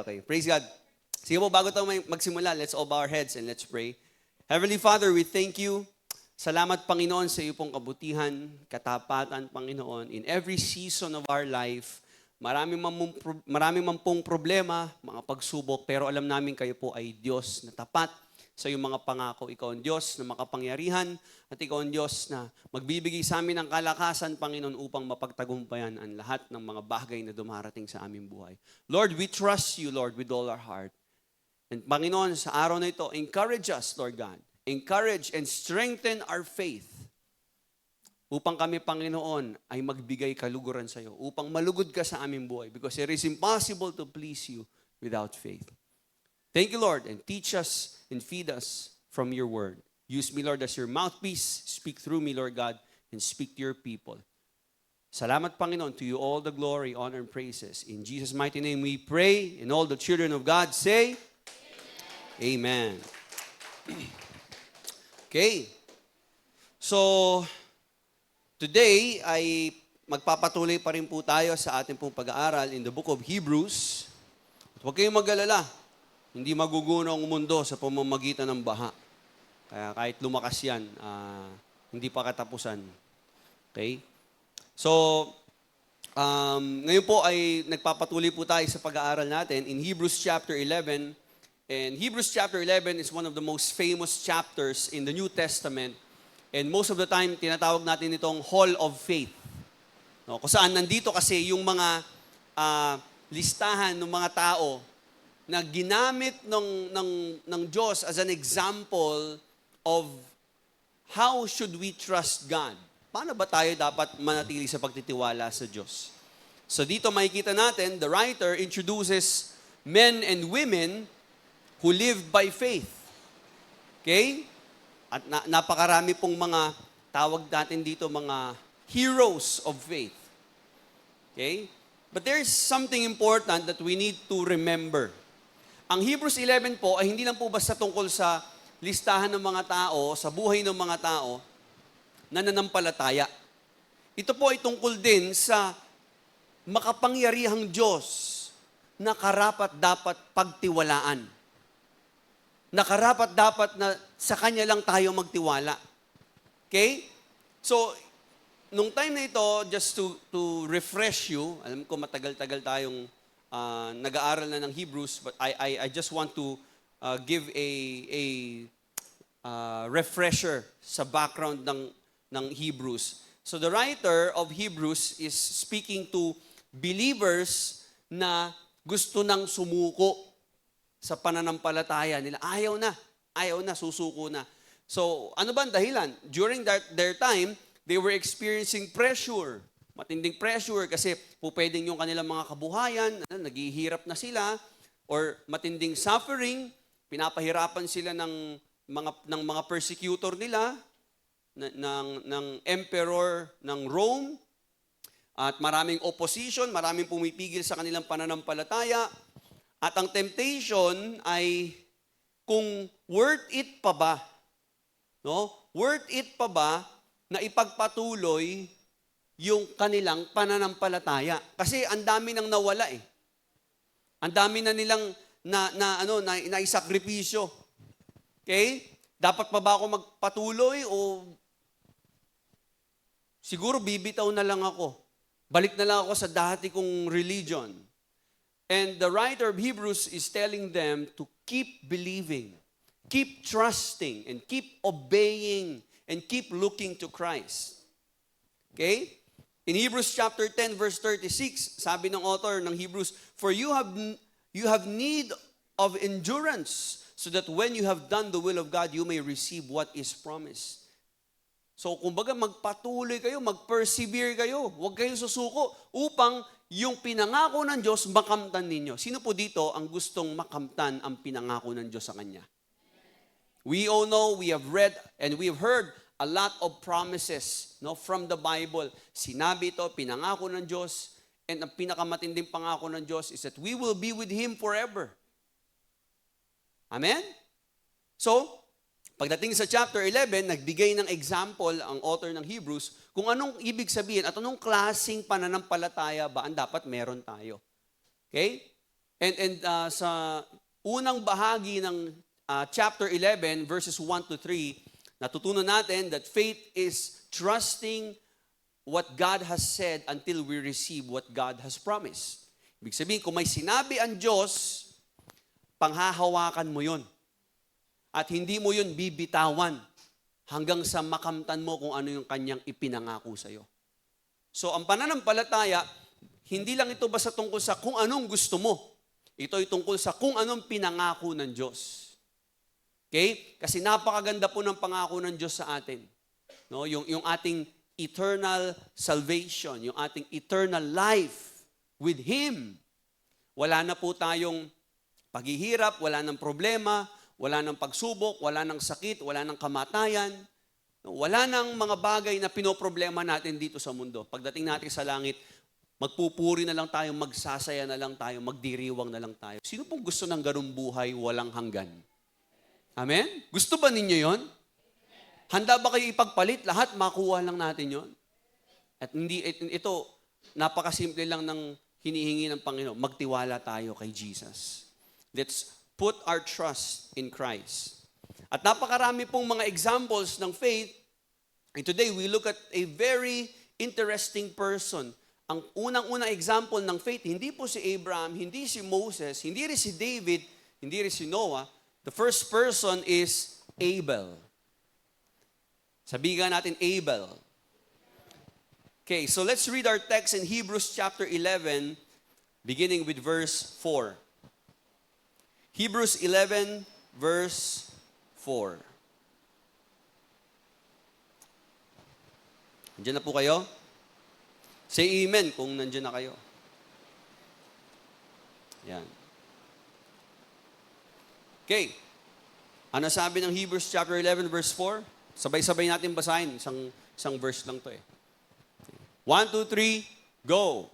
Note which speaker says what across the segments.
Speaker 1: Okay, praise God. Sige po, bago tayo magsimula, let's all bow our heads and let's pray. Heavenly Father, we thank you. Salamat, Panginoon, sa iyo pong kabutihan, katapatan, Panginoon. In every season of our life, marami man pong problema, mga pagsubok, pero alam namin kayo po ay Diyos na tapat sa iyong mga pangako. Ikaw ang Diyos na makapangyarihan at ikaw ang Diyos na magbibigay sa amin ng kalakasan, Panginoon, upang mapagtagumpayan ang lahat ng mga bagay na dumarating sa aming buhay. Lord, we trust you, Lord, with all our heart. And Panginoon, sa araw na ito, encourage us, Lord God. Encourage and strengthen our faith upang kami, Panginoon, ay magbigay kaluguran sa iyo, upang malugod ka sa aming buhay, because it is impossible to please you without faith. Thank you, Lord, and teach us and feed us from your word. Use me, Lord, as your mouthpiece. Speak through me, Lord God, and speak to your people. Salamat, Panginoon. To you all the glory, honor, and praises. In Jesus' mighty name we pray, and all the children of God say, Amen. Okay. So, today ay magpapatuloy pa rin po tayo sa ating pong pag-aaral in the book of Hebrews. At huwag kayong mag-alala, hindi magugunaw ang mundo sa pamamagitan ng baha. Kaya kahit lumakas yan, hindi pa katapusan. Okay? So, ngayon po ay nagpapatuloy po tayo sa pag-aaral natin in Hebrews chapter 11. And Hebrews chapter 11 is one of the most famous chapters in the New Testament. And most of the time, tinatawag natin itong Hall of Faith. No? Kung saan nandito kasi yung mga listahan ng mga tao na ginamit ng Diyos as an example of how should we trust God. Paano ba tayo dapat manatili sa pagtitiwala sa Diyos? So dito makikita natin, the writer introduces men and women who lived by faith. Okay? At napakarami pong mga tawag natin dito, mga heroes of faith. Okay? But there is something important that we need to remember. Ang Hebrews 11 po ay hindi lang po basta tungkol sa listahan ng mga tao, sa buhay ng mga tao na nanampalataya. Ito po ay tungkol din sa makapangyarihang Diyos na karapat-dapat pagtiwalaan. Nakarapat-dapat na sa Kanya lang tayo magtiwala. Okay? So, nung time na ito, just to refresh you, alam ko matagal-tagal tayong nag-aaral na ng Hebrews, but I just want to give a refresher sa background ng Hebrews. So, the writer of Hebrews is speaking to believers na gusto nang sumuko sa pananampalataya nila. Ayaw na, susuko na. So, ano ba ang dahilan? During their time, they were experiencing pressure. Matinding pressure kasi pupwedeng yung kanilang mga kabuhayan, naghihirap na sila, or matinding suffering, pinapahirapan sila ng mga persecutor nila, ng emperor ng Rome, at maraming opposition, maraming pumipigil sa kanilang pananampalataya. At ang temptation ay kung worth it pa ba? No? Worth it pa ba na ipagpatuloy yung kanilang pananampalataya? Kasi ang dami nang nawala eh. Ang dami na nilang naisakripisyo. Okay? Dapat pa ba ako magpatuloy o siguro bibitaw na lang ako? Balik na lang ako sa dati kong religion. And the writer of Hebrews is telling them to keep believing, keep trusting, and keep obeying, and keep looking to Christ. Okay? In Hebrews chapter 10, verse 36, sabi ng author ng Hebrews, "For you have need of endurance, so that when you have done the will of God, you may receive what is promised." So, kumbaga, magpatuloy kayo, mag-persevere kayo, huwag kayong susuko upang yung pinangako ng Diyos, makamtan ninyo. Sino po dito ang gustong makamtan ang pinangako ng Diyos sa Kanya? We all know, we have read, and we have heard a lot of promises from the Bible. Sinabi ito, pinangako ng Diyos, and ang pinakamatinding pangako ng Diyos is that we will be with Him forever. Amen? So, pagdating sa chapter 11, nagbigay ng example ang author ng Hebrews kung anong ibig sabihin at anong klaseng pananampalataya ba ang dapat meron tayo. Okay? And sa unang bahagi ng chapter 11, verses 1 to 3, natutunan natin that faith is trusting what God has said until we receive what God has promised. Ibig sabihin, kung may sinabi ang Diyos, panghahawakan mo yun. At hindi mo yun bibitawan hanggang sa makamtan mo kung ano yung kanyang ipinangako sa'yo. So, ang pananampalataya, hindi lang ito basta tungkol sa kung anong gusto mo. Ito ay tungkol sa kung anong pinangako ng Diyos. Okay? Kasi napakaganda po ng pangako ng Diyos sa atin. No? Yung ating eternal salvation, yung ating eternal life with Him. Wala na po tayong paghihirap, wala nang problema, wala nang pagsubok, wala nang sakit, wala nang kamatayan. Wala nang mga bagay na pinoproblema natin dito sa mundo. Pagdating natin sa langit, magpupuri na lang tayo, magsasaya na lang tayo, magdiriwang na lang tayo. Sino pong gusto ng ganung buhay walang hanggan? Amen? Gusto ba ninyo yon? Handa ba kayo ipagpalit? Lahat makuha lang natin yon. At hindi ito, napakasimple lang ng hinihingi ng Panginoon. Magtiwala tayo kay Jesus. Let's put our trust in Christ. At napakarami pong mga examples ng faith. And today, we look at a very interesting person. Ang unang-unang example ng faith, hindi po si Abraham, hindi si Moses, hindi rin si David, hindi rin si Noah. The first person is Abel. Sabihin natin Abel. Okay, so let's read our text in Hebrews chapter 11, beginning with verse 4. Hebrews 11, verse 4. Nandiyan na po kayo? Say amen kung nandiyan na kayo. Yan. Okay. Ano sabi ng Hebrews chapter 11, verse 4? Sabay-sabay natin basahin. Isang verse lang to eh. 1, 2, 3, go.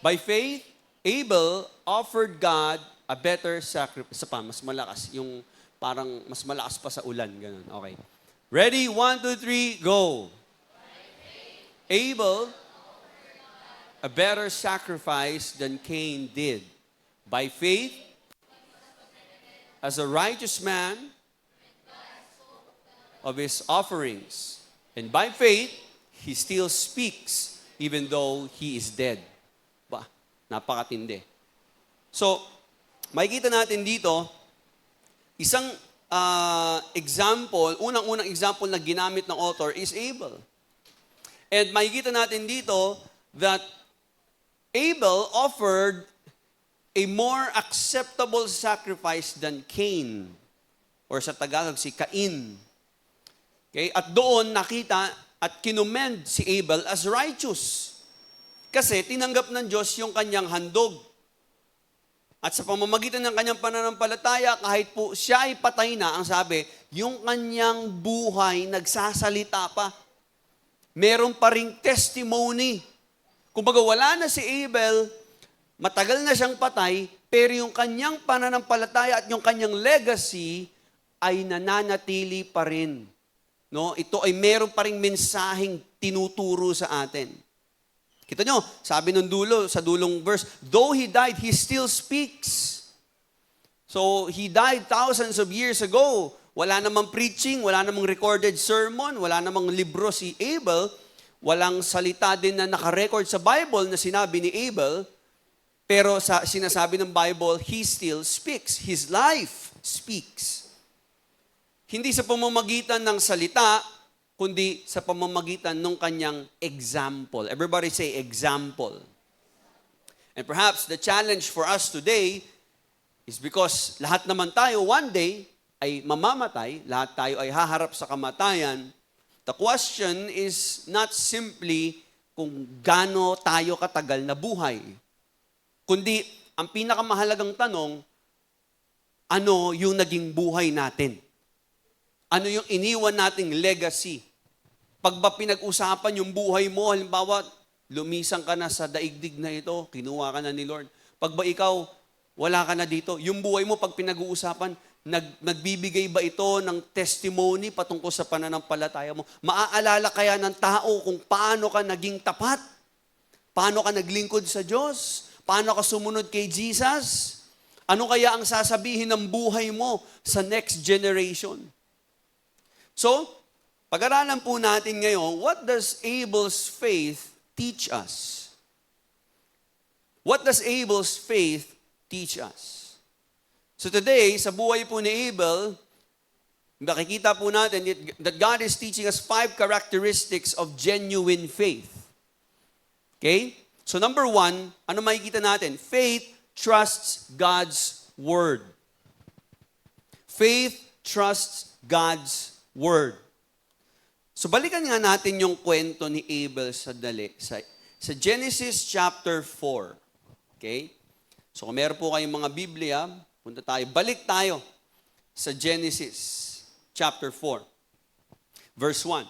Speaker 1: By faith, Abel offered God a better sacrifice. Isa pa, mas malakas. Yung parang mas malakas pa sa ulan. Ganun. Okay. Ready? 1, 2, 3, go. Abel, a better sacrifice than Cain did. By faith, as a righteous man of his offerings. And by faith, he still speaks even though he is dead. Ba, napakatindi. So, makikita natin dito, isang example, unang-unang example na ginamit ng author is Abel. And makikita natin dito that Abel offered a more acceptable sacrifice than Cain. Or sa Tagalog, si Cain. Okay? At doon nakita at kinumend si Abel as righteous. Kasi tinanggap ng Diyos yung kanyang handog. At sa pamamagitan ng kanyang pananampalataya, kahit po siya ay patay na, ang sabi, yung kanyang buhay nagsasalita pa. Meron pa ring testimony. Kumbaga wala na si Abel, matagal na siyang patay, pero yung kanyang pananampalataya at yung kanyang legacy ay nananatili pa rin. No? Ito ay meron pa ring mensaheng tinuturo sa atin. Kita nyo, sabi ng dulo, sa dulong verse, though he died, he still speaks. So, he died thousands of years ago. Wala namang preaching, wala namang recorded sermon, wala namang libro si Abel, walang salita din na nakarecord sa Bible na sinabi ni Abel, pero sa sinasabi ng Bible, he still speaks. His life speaks. Hindi sa pamamagitan ng salita, kundi sa pamamagitan ng kanyang example. Everybody say example. And perhaps the challenge for us today is because lahat naman tayo one day ay mamamatay, lahat tayo ay haharap sa kamatayan. The question is not simply kung gaano tayo katagal na buhay, kundi ang pinakamahalagang tanong, ano yung naging buhay natin? Ano yung iniwan nating legacy? Pag ba pinag-usapan yung buhay mo, halimbawa, lumisang ka na sa daigdig na ito, kinuha ka na ni Lord. Pag ba ikaw, wala ka na dito, yung buhay mo, pag pinag-uusapan, nagbibigay ba ito ng testimony patungkol sa pananampalataya mo? Maaalala kaya ng tao kung paano ka naging tapat? Paano ka naglingkod sa Diyos? Paano ka sumunod kay Jesus? Ano kaya ang sasabihin ng buhay mo sa next generation? So, pag-aralan po natin ngayon, what does Abel's faith teach us? What does Abel's faith teach us? So today, sa buhay po ni Abel, makikita po natin that God is teaching us 5 characteristics of genuine faith. Okay? So number 1, ano makikita natin? Faith trusts God's word. Faith trusts God's word. So balikan nga natin yung kwento ni Abel sa Genesis chapter 4. Okay? So kung meron po kayong mga Biblia, punta tayo. Balik tayo sa Genesis chapter 4. Verse 1.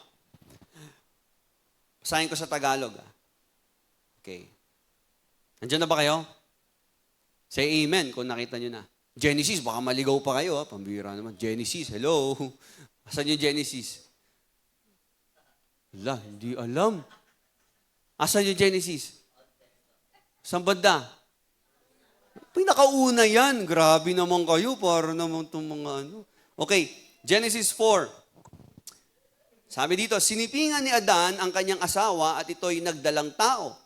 Speaker 1: Basahin ko sa Tagalog. Okay. Nandiyan na ba kayo? Say amen kung nakita nyo na. Genesis, baka maligaw pa kayo. Pambira naman. Genesis, hello. Asan yung Genesis? Wala, hindi alam. Asan yung Genesis? Saan banda? Pinakauna yan. Grabe naman kayo. Para naman itong mga ano. Okay, Genesis 4. Sabi dito, sinipingan ni Adan ang kanyang asawa at ito'y nagdalang tao.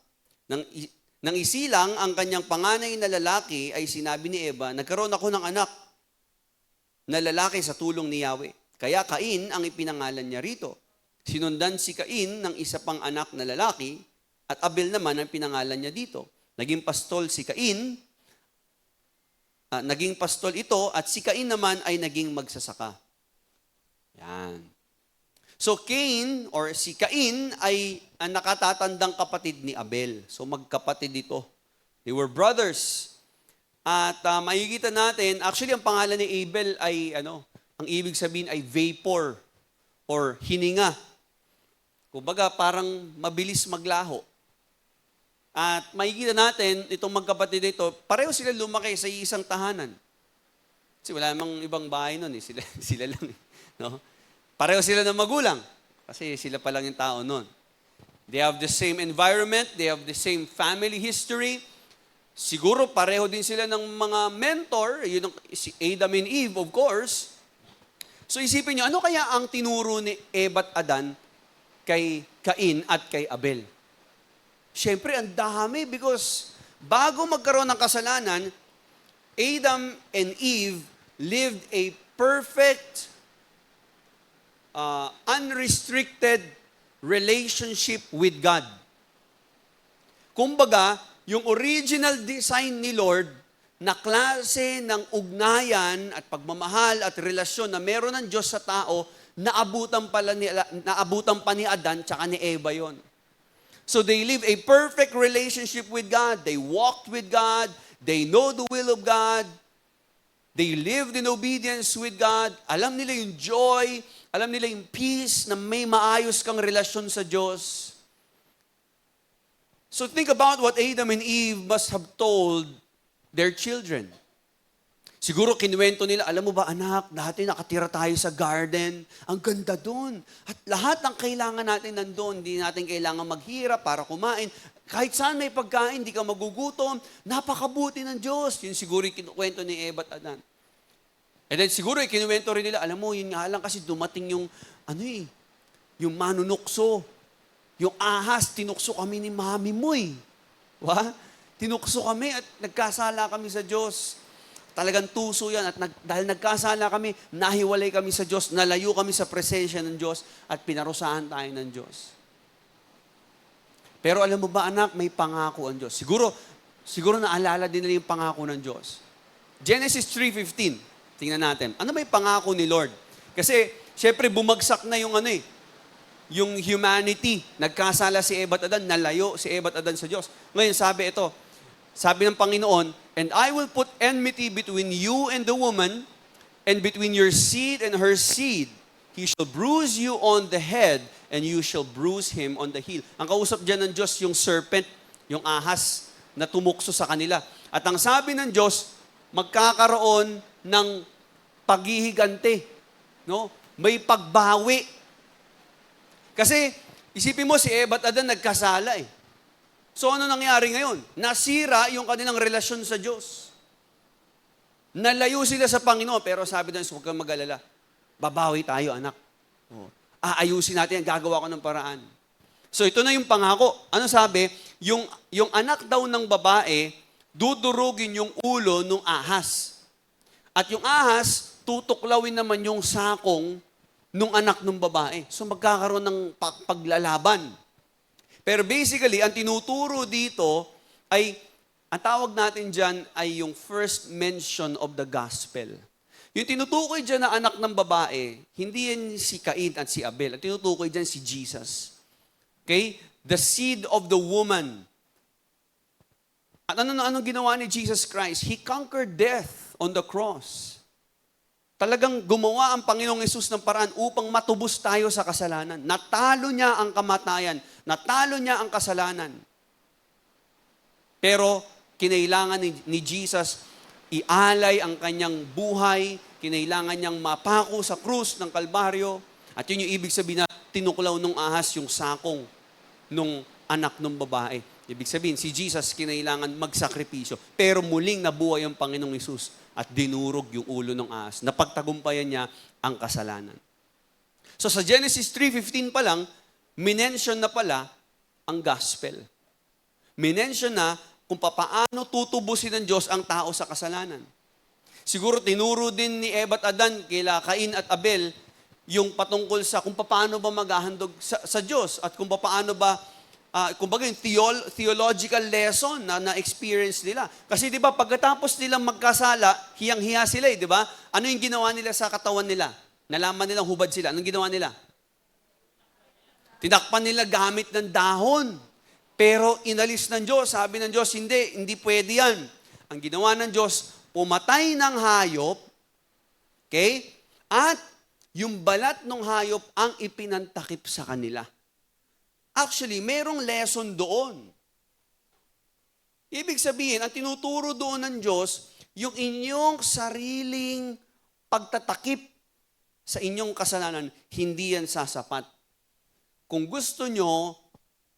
Speaker 1: Nang isilang ang kanyang panganay na lalaki ay sinabi ni Eva, nagkaroon ako ng anak na lalaki sa tulong ni Yahweh. Kaya Cain ang ipinangalan niya rito. Sinundan si Cain ng isa pang anak na lalaki at Abel naman ang pinangalan niya dito. Naging pastol si Cain, naging pastol ito at si Cain naman ay naging magsasaka. Yan. So Cain or si Cain ay ang nakatatandang kapatid ni Abel. So magkapatid ito. They were brothers. At makikita natin, actually ang pangalan ni Abel ay ang ibig sabihin ay vapor or hininga. Kumbaga parang mabilis maglaho. At makikita natin, itong magkapatid nito, pareho sila lumaki sa isang tahanan. Kasi wala namang ibang bahay nun, sila lang. No? Pareho sila ng magulang, kasi sila pa lang yung tao nun. They have the same environment, they have the same family history. Siguro pareho din sila ng mga mentor, yun si Adam and Eve, of course. So isipin nyo, ano kaya ang tinuro ni Eva at Adan kay Cain at kay Abel? Siyempre, ang dami because bago magkaroon ng kasalanan, Adam and Eve lived a perfect, unrestricted relationship with God. Kumbaga, yung original design ni Lord na klase ng ugnayan at pagmamahal at relasyon na meron ng Diyos sa tao, naabutan pa ni Adan tsaka ni Eva yon. So they live a perfect relationship with God. They walked with God. They know the will of God. They lived in obedience with God. Alam nila yung joy. Alam nila yung peace na may maayos kang relasyon sa Diyos. So think about what Adam and Eve must have told their children. Siguro kinuwento nila, alam mo ba anak, dati nakatira tayo sa garden. Ang ganda doon. At lahat ng kailangan natin nandun. Hindi natin kailangan maghirap para kumain. Kahit saan may pagkain, hindi ka magugutom. Napakabuti ng Diyos. Yun siguro yung kinukwento ni Eva at Adan. And then siguro kinuwento rin nila, alam mo, yun nga lang kasi dumating yung, yung manunukso. Yung ahas, tinukso kami ni mami mo eh. Tinukso kami at nagkasala kami sa Diyos. Talagang tuso yan. At dahil nagkasala kami, nahiwalay kami sa Diyos, nalayo kami sa presensya ng Diyos, at pinarusahan tayo ng Diyos. Pero alam mo ba anak, may pangako ang Diyos. Siguro naalala din nila yung pangako ng Diyos. Genesis 3:15. Tingnan natin. Ano ba yung pangako ni Lord? Kasi, syempre, bumagsak na yung yung humanity. Nagkasala si Eva at Adan, nalayo si Eva at Adan sa Diyos. Ngayon, sabi ng Panginoon, and I will put enmity between you and the woman, and between your seed and her seed. He shall bruise you on the head, and you shall bruise him on the heel. Ang kausap dyan ng Diyos, yung serpent, yung ahas na tumukso sa kanila. At ang sabi ng Diyos, magkakaroon ng paghihigante. No? May pagbawi. Kasi, isipin mo, si Eva at Adan nagkasala eh. So ano nangyari ngayon? Nasira yung kanilang relasyon sa Diyos. Nalayo sila sa Panginoon, pero sabi ng Diyos, huwag kang mag-alala. Babawi tayo, anak. Oh. Aayusin natin, gagawa ko ng paraan. So ito na yung pangako. Ano sabi? Yung anak daw ng babae, dudurugin yung ulo ng ahas. At yung ahas, tutuklawin naman yung sakong nung anak ng babae. So magkakaroon ng paglalaban. Pero basically, ang tinuturo dito ay, ang tawag natin dyan ay yung first mention of the gospel. Yung tinutukoy dyan na anak ng babae, hindi yan si Cain at si Abel. Ang tinutukoy dyan si Jesus. Okay? The seed of the woman. At anong ginawa ni Jesus Christ? He conquered death on the cross. Talagang gumawa ang Panginoong Hesus ng paraan upang matubos tayo sa kasalanan. Natalo niya ang kamatayan. Natalo niya ang kasalanan. Pero kinailangan ni Jesus ialay ang kanyang buhay, kinailangan niyang mapako sa krus ng Kalbaryo, at yun yung ibig sabihin na tinuklaw nung ahas yung sakong nung anak ng babae. Ibig sabihin, si Jesus kinailangan magsakripisyo, pero muling nabuhay ang Panginoong Hesus at dinurog yung ulo ng ahas. Napagtagumpayan niya ang kasalanan. So sa Genesis 3:15 pa lang, minention na pala ang gospel. Minention na kung paano tutubusin ng Diyos ang tao sa kasalanan. Siguro tinuro din ni Eva at Adan kila Cain at Abel yung patungkol sa kung paano ba maghahandog sa Diyos at kung paano ba kumbaga yung theological lesson na na-experience nila. Kasi di ba pagkatapos nilang magkasala, hiyang-hiya sila di ba? Ano yung ginawa nila sa katawan nila? Nalaman nilang hubad sila. Anong ginawa nila? Tinakpan nila gamit ng dahon. Pero inalis ng Diyos, sabi ng Diyos, hindi pwede yan. Ang ginawa ng Diyos, pumatay ng hayop, okay? At yung balat ng hayop ang ipinantakip sa kanila. Actually, merong lesson doon. Ibig sabihin, ang tinuturo doon ng Diyos, yung inyong sariling pagtatakip sa inyong kasalanan, hindi yan sasapat. Kung gusto nyo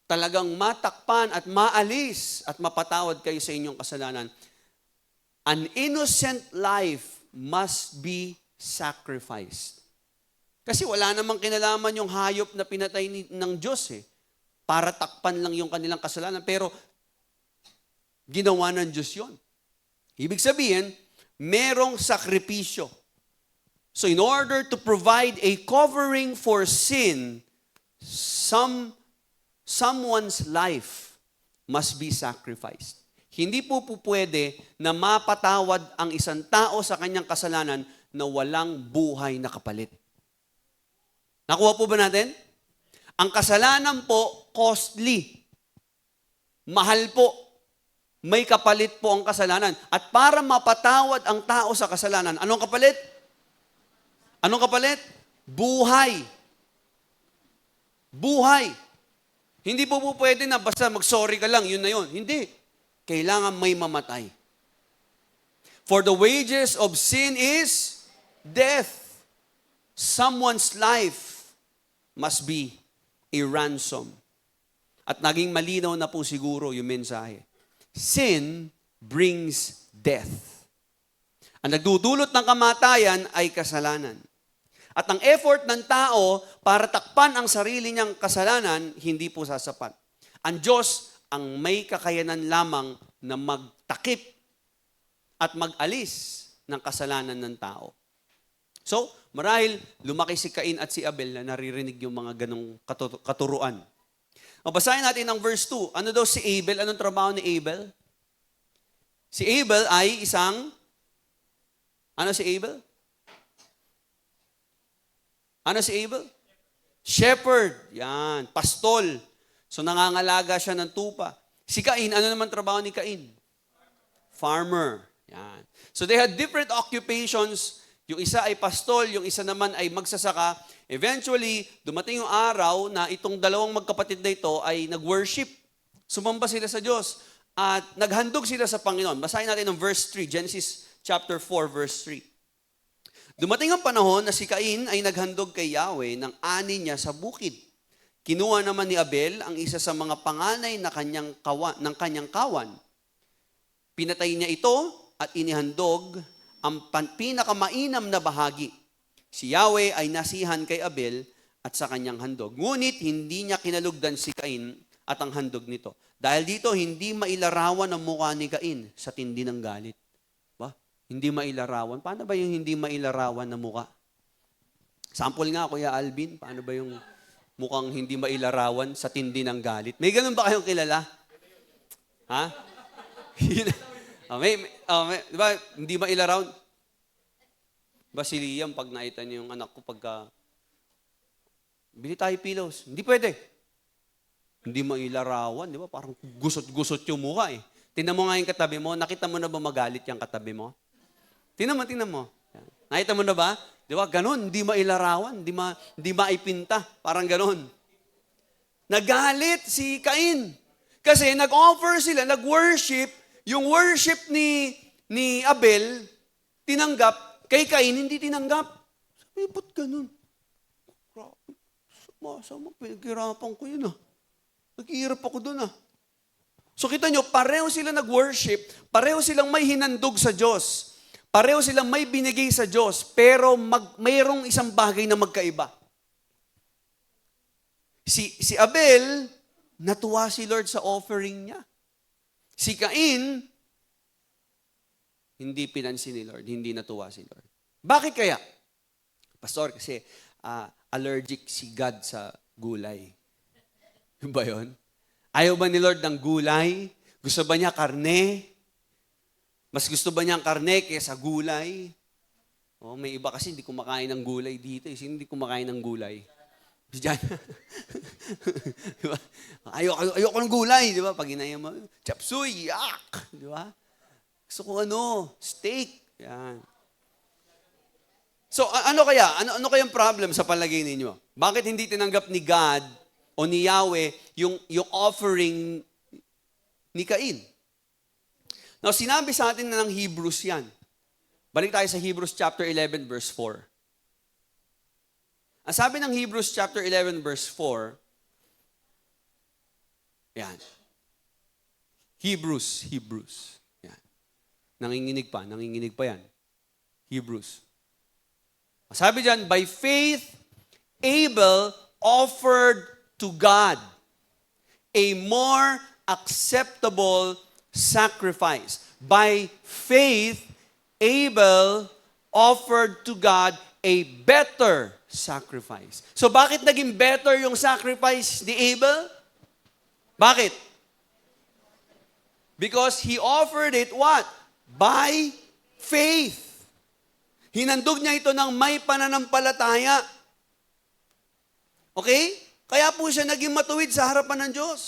Speaker 1: talagang matakpan at maalis at mapatawad kayo sa inyong kasalanan, an innocent life must be sacrificed. Kasi wala namang kinalaman yung hayop na pinatay ng Diyos para takpan lang yung kanilang kasalanan. Pero ginawa ng Diyos yun. Ibig sabihin, merong sakripisyo. So in order to provide a covering for sin, someone's life must be sacrificed. Hindi po pwede na mapatawad ang isang tao sa kanyang kasalanan na walang buhay na kapalit. Nakuha po ba natin? Ang kasalanan po, costly. Mahal po. May kapalit po ang kasalanan. At para mapatawad ang tao sa kasalanan, anong kapalit? Anong kapalit? Buhay. Buhay. Hindi po pwede na basta mag-sorry ka lang, yun na yun. Hindi. Kailangan may mamatay. For the wages of sin is death. Someone's life must be a ransom. At naging malinaw na po siguro yung mensahe. Sin brings death. Ang nagdudulot ng kamatayan ay kasalanan. At ang effort ng tao para takpan ang sarili niyang kasalanan, hindi po sasapat. Ang Diyos ang may kakayanan lamang na magtakip at mag-alis ng kasalanan ng tao. So, marahil lumaki si Cain at si Abel na naririnig yung mga ganong katuruan. Basahin natin ang verse 2. Ano daw si Abel? Anong trabaho ni Abel? Si Abel ay isang, ano si Abel? Ano si Abel? Shepherd. Yan. Pastol. So nangangalaga siya ng tupa. Si Cain, ano naman trabaho ni Cain? Farmer. Yan. So they had different occupations. Yung isa ay pastol, yung isa naman ay magsasaka. Eventually, dumating yung araw na itong dalawang magkapatid na ito ay nag-worship. Sumamba sila sa Diyos at naghandog sila sa Panginoon. Basahin natin ang verse 3, Genesis chapter 4, verse 3. Dumating ang panahon na si Cain ay naghandog kay Yahweh ng ani niya sa bukid. Kinuha naman ni Abel ang isa sa mga panganay na ng kanyang kawan. Pinatay niya ito at inihandog ang pinakamainam na bahagi. Si Yahweh ay nasihan kay Abel at sa kanyang handog. Ngunit hindi niya kinalugdan si Cain at ang handog nito. Dahil dito, hindi mailarawan ang mukha ni Cain sa tindi ng galit. Ba? Hindi mailarawan. Paano ba yung hindi mailarawan na mukha? Sample nga, Kuya Alvin. Paano ba yung mukhang hindi mailarawan sa tindi ng galit? May ganun ba kayong kilala? Ha? Di ba, hindi mailarawan? Ba si Liam, pag nakita niyo yung anak ko, pagka, bili tayo pillows. Hindi pwede. Hindi mailarawan, di ba? Parang gusot-gusot yung mukha eh. Tingnan mo nga yung katabi mo. Nakita mo na ba magalit yung katabi mo? Tingnan mo. Nakita mo na ba? Di ba? Ganon, hindi mailarawan, hindi maipinta. Parang ganon. Nagalit si Cain. Kasi nag-offer sila, nag-worship, yung worship ni Abel, tinanggap, kay Cain, hindi tinanggap. Sabi, ba't ganon? Sama, pinaghirapan ko yun ah. Naghihirap ako dun ah. So kita nyo, pareho sila nag-worship, pareho silang may hinandog sa Diyos. Pareho silang may binigay sa Diyos, pero mayroong isang bagay na magkaiba. Si Abel, natuwa si Lord sa offering niya. Si Cain, hindi pinansin ni Lord, hindi natuwa si Lord. Bakit kaya? Pastor, kasi allergic si God sa gulay. Yun ba yun? Ayaw ba ni Lord ng gulay? Gusto ba niya karne? Mas gusto ba niya ang karne kaysa gulay? Oh, may iba kasi hindi kumakain ng gulay dito. Sino hindi kumakain ng gulay? Si Jan. Diba? Ayoko ng gulay, di ba? Pag inaya mo, chop suey, yak! Di ba? Gusto ko steak. Yan. So, ano kaya? Ano kayang problem sa palagay ninyo? Bakit hindi tinanggap ni God o ni Yahweh yung offering ni Cain? Now, sinabi sa atin na ng Hebrews yan. Balik tayo sa Hebrews chapter 11, verse 4. Ang sabi ng Hebrews chapter 11, verse 4, yan. Hebrews. Yan. Nanginginig pa yan. Hebrews. Ang sabi dyan, by faith, Abel offered to God a more acceptable sacrifice. By faith, Abel offered to God a better sacrifice. So bakit naging better yung sacrifice ni Abel? Bakit? Because he offered it what? By faith. Hinandog niya ito ng may pananampalataya. Okay? Kaya po siya naging matuwid sa harapan ng Diyos.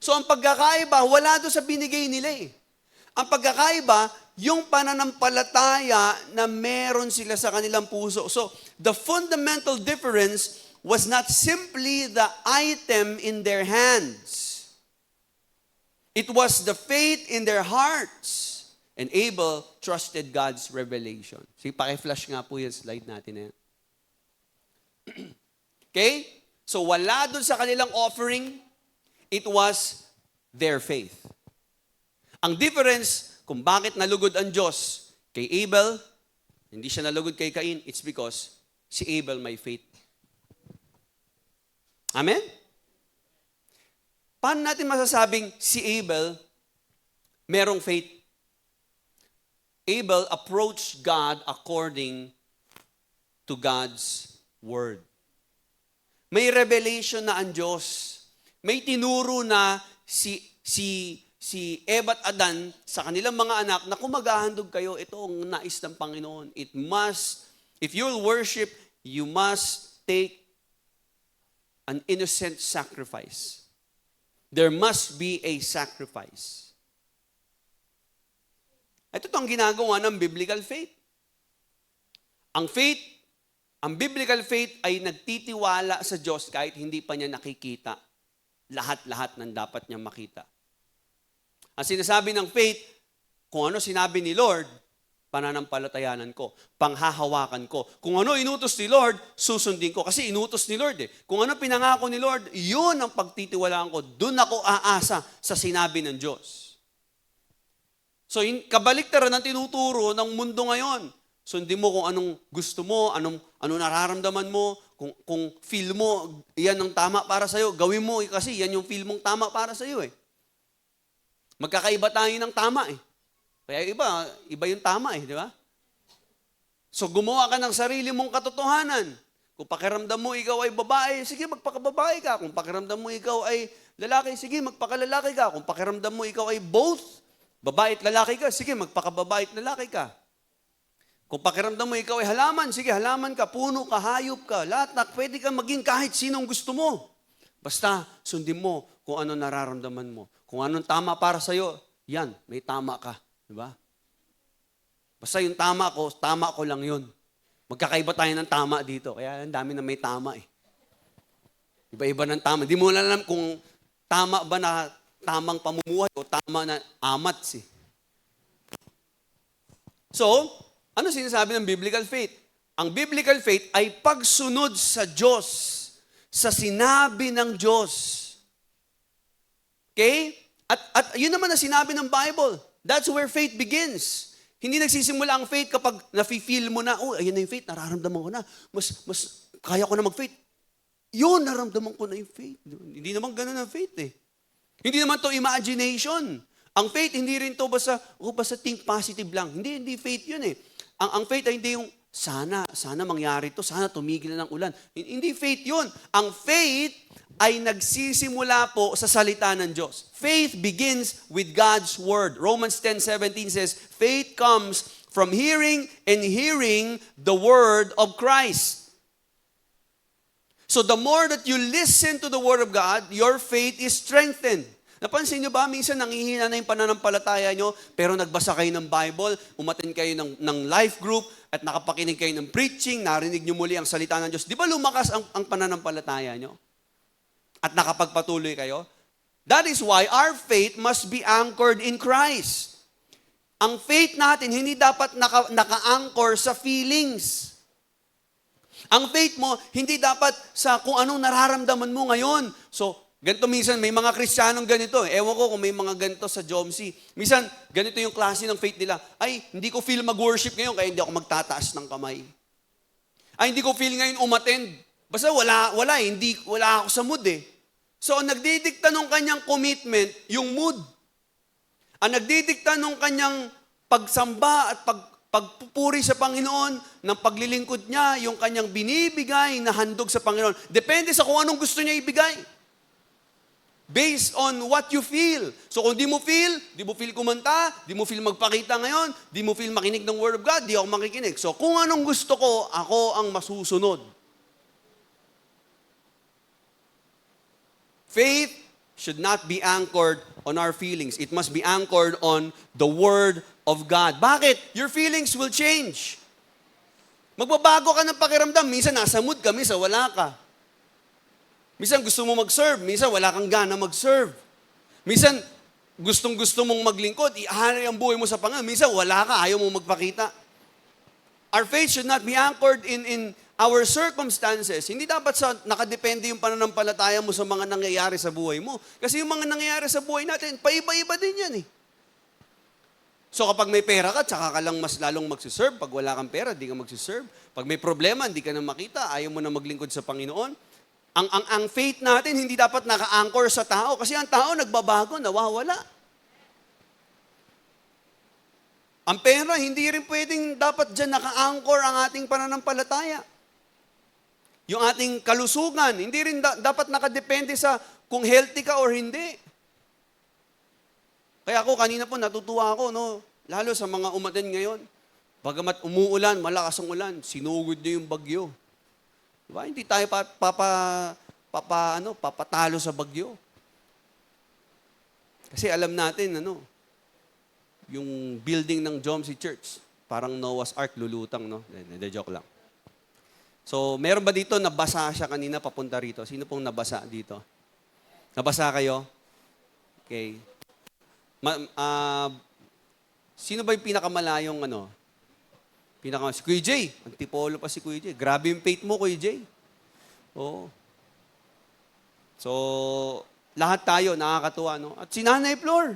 Speaker 1: So ang pagkakaiba, wala doon sa binigay nila eh. Ang pagkakaiba, yung pananampalataya na meron sila sa kanilang puso. So the fundamental difference was not simply the item in their hands. It was the faith in their hearts. And Abel trusted God's revelation. Sige, paki-flash nga po yung slide natin na yan. Okay? So wala doon sa kanilang offering, it was their faith. Ang difference kung bakit nalugod ang Diyos kay Abel, hindi siya nalugod kay Cain, it's because si Abel may faith. Amen? Paano natin masasabing si Abel merong faith? Abel approached God according to God's word. May revelation na ang Diyos. May tinuro na si Eva at Adan sa kanilang mga anak na kung maghahandog kayo, ito ang nais ng Panginoon. It must, if you'll worship, you must take an innocent sacrifice. There must be a sacrifice. Ito ang ginagawa ng biblical faith. Ang biblical faith ay nagtitiwala sa Diyos kahit hindi pa niya nakikita lahat-lahat ng dapat niya makita. Ang sinasabi ng faith, kung ano sinabi ni Lord, pananampalatayanan ko, panghahawakan ko. Kung ano inutos ni Lord, susundin ko. Kasi inutos ni Lord eh. Kung ano pinangako ni Lord, yun ang pagtitiwalaan ko. Doon ako aasa sa sinabi ng Diyos. So, kabaliktaran ang tinuturo ng mundo ngayon. Sundin mo kung anong gusto mo, anong nararamdaman mo, kung feel mo, yan ang tama para sa'yo, gawin mo kasi yan yung feel mong tama para sa'yo eh. Magkakaiba tayo ng tama eh. Kaya iba yung tama eh, di ba? So gumawa ka ng sarili mong katotohanan. Kung pakiramdam mo ikaw ay babae, sige magpakababae ka. Kung pakiramdam mo ikaw ay lalaki, sige magpakalalaki ka. Kung pakiramdam mo ikaw ay both, babae at lalaki ka, sige magpakababae at lalaki ka. Kung pakiramdam mo ikaw ay halaman, sige halaman ka, puno ka, hayop ka, lahat na pwede kang maging kahit sinong gusto mo. Basta sundin mo kung ano nararamdaman mo. Kung anong tama para sa'yo, yan, may tama ka. Diba? Basta yung tama ko lang yun. Magkakaiba tayo ng tama dito. Kaya ang dami na may tama eh. Iba-iba ng tama. Hindi mo alam kung tama ba na tamang pamumuhay o tama na amats eh. So, ano sinasabi ng biblical faith? Ang biblical faith ay pagsunod sa Diyos, sa sinabi ng Diyos. Okay? At yun naman ang sinabi ng Bible. That's where faith begins. Hindi nagsisimula ang faith kapag nafe-feel mo na, oh, ayun na yung faith, nararamdaman ko na. Mas kaya ko na mag-faith. Yun, naramdaman ko na yung faith. Hindi naman ganun ang faith eh. Hindi naman to imagination. Ang faith, hindi rin to basta think positive lang. Hindi faith yun eh. Ang faith ay hindi yung, sana mangyari to, sana tumigil na ng ulan. Hindi faith yun. Ang faith ay nagsisimula po sa salita ng Diyos. Faith begins with God's Word. Romans 10:17 says, faith comes from hearing and hearing the Word of Christ. So the more that you listen to the Word of God, your faith is strengthened. Napansin nyo ba, minsan nangihina na yung pananampalataya nyo, pero nagbasa kayo ng Bible, umattend kayo ng life group, at nakapakinig kayo ng preaching, narinig nyo muli ang salita ng Diyos. Di ba lumakas ang pananampalataya nyo? At nakapagpatuloy kayo? That is why our faith must be anchored in Christ. Ang faith natin, hindi dapat naka-anchor sa feelings. Ang faith mo, hindi dapat sa kung anong nararamdaman mo ngayon. So, ganito minsan, may mga Kristiyanong ganito. Ewan ko kung may mga ganito sa Jomsi. Minsan, ganito yung klase ng faith nila. Ay, hindi ko feel mag-worship ngayon, kaya hindi ako magtataas ng kamay. Ay, hindi ko feel ngayon umattend. Basta wala ako sa mood eh. So, ang nagdidikta ng kanyang commitment, yung mood. Ang nagdidikta ng kanyang pagsamba at pagpupuri sa Panginoon, ng paglilingkod niya, yung kanyang binibigay na handog sa Panginoon. Depende sa kung anong gusto niya ibigay. Based on what you feel. So kung di mo feel kumanta, di mo feel magpakita ngayon, di mo feel makinig ng Word of God, di ako makikinig. So kung anong gusto ko, ako ang masusunod. Faith should not be anchored on our feelings. It must be anchored on the Word of God. Bakit? Your feelings will change. Magbabago ka ng pakiramdam. Minsan nasa mood ka, minsan wala ka. Minsan gusto mo mag-serve, minsan wala kang gana mag-serve. Minsan gustong-gusto mong maglingkod, ihari ang buhay mo sa Panginoon. Minsan wala ka, ayaw mo magpakita. Our faith should not be anchored in our circumstances. Hindi dapat nakadepende yung pananampalataya mo sa mga nangyayari sa buhay mo. Kasi yung mga nangyayari sa buhay natin, paiba-iba din yan eh. So kapag may pera ka, tsaka ka lang mas lalong magsiserve. Pag wala kang pera, di ka magsiserve. Pag may problema, hindi ka na makita, ayaw mo na maglingkod sa Panginoon. Ang faith natin, hindi dapat naka-anchor sa tao. Kasi ang tao nagbabago, nawawala. Ang pera, hindi rin pwedeng dapat dyan naka-anchor ang ating pananampalataya. Yung ating kalusugan, hindi rin dapat nakadepende sa kung healthy ka or hindi. Kaya ako, kanina po natutuwa ako, no? Lalo sa mga umaten ngayon. Bagamat umuulan, malakas ang ulan, sinugod niyo yung bagyo. Diba? Hindi tayo papatalo sa bagyo. Kasi alam natin, yung building ng Jomsi Church, parang Noah's Ark, lulutang, no? De joke lang. So, meron ba dito, nabasa siya kanina papunta rito? Sino pong nabasa dito? Nabasa kayo? Okay. Sino ba yung pinakamalayong, si Kuya Jay. Antipolo pa si Kuya Jay. Grabe yung faith mo, Kuya Jay. Oo. So, lahat tayo, nakakatuwa, no? At si Nanay Flor.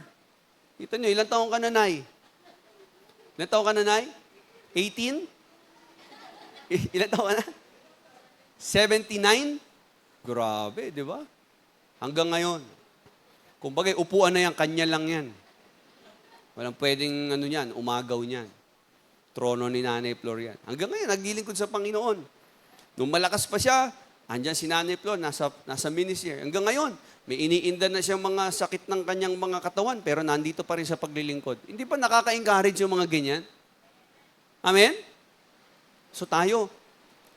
Speaker 1: Kita nyo, ilang taong ka na, Nay? Ilan taon ka na, Nay? 18? Ilan taon ka na? 79? Grabe, di ba? Hanggang ngayon. Kung bagay, upuan na yan, kanya lang yan. Walang pwedeng umagaw niyan. Trono ni Nanay Flor yan. Hanggang ngayon, naglilingkod sa Panginoon. Nung malakas pa siya, andyan si Nanay Flor, nasa ministry. Hanggang ngayon, may iniinda na siyang mga sakit ng kanyang mga katawan, pero nandito pa rin sa paglilingkod. Hindi pa nakaka-encourage yung mga ganyan? Amen? So tayo,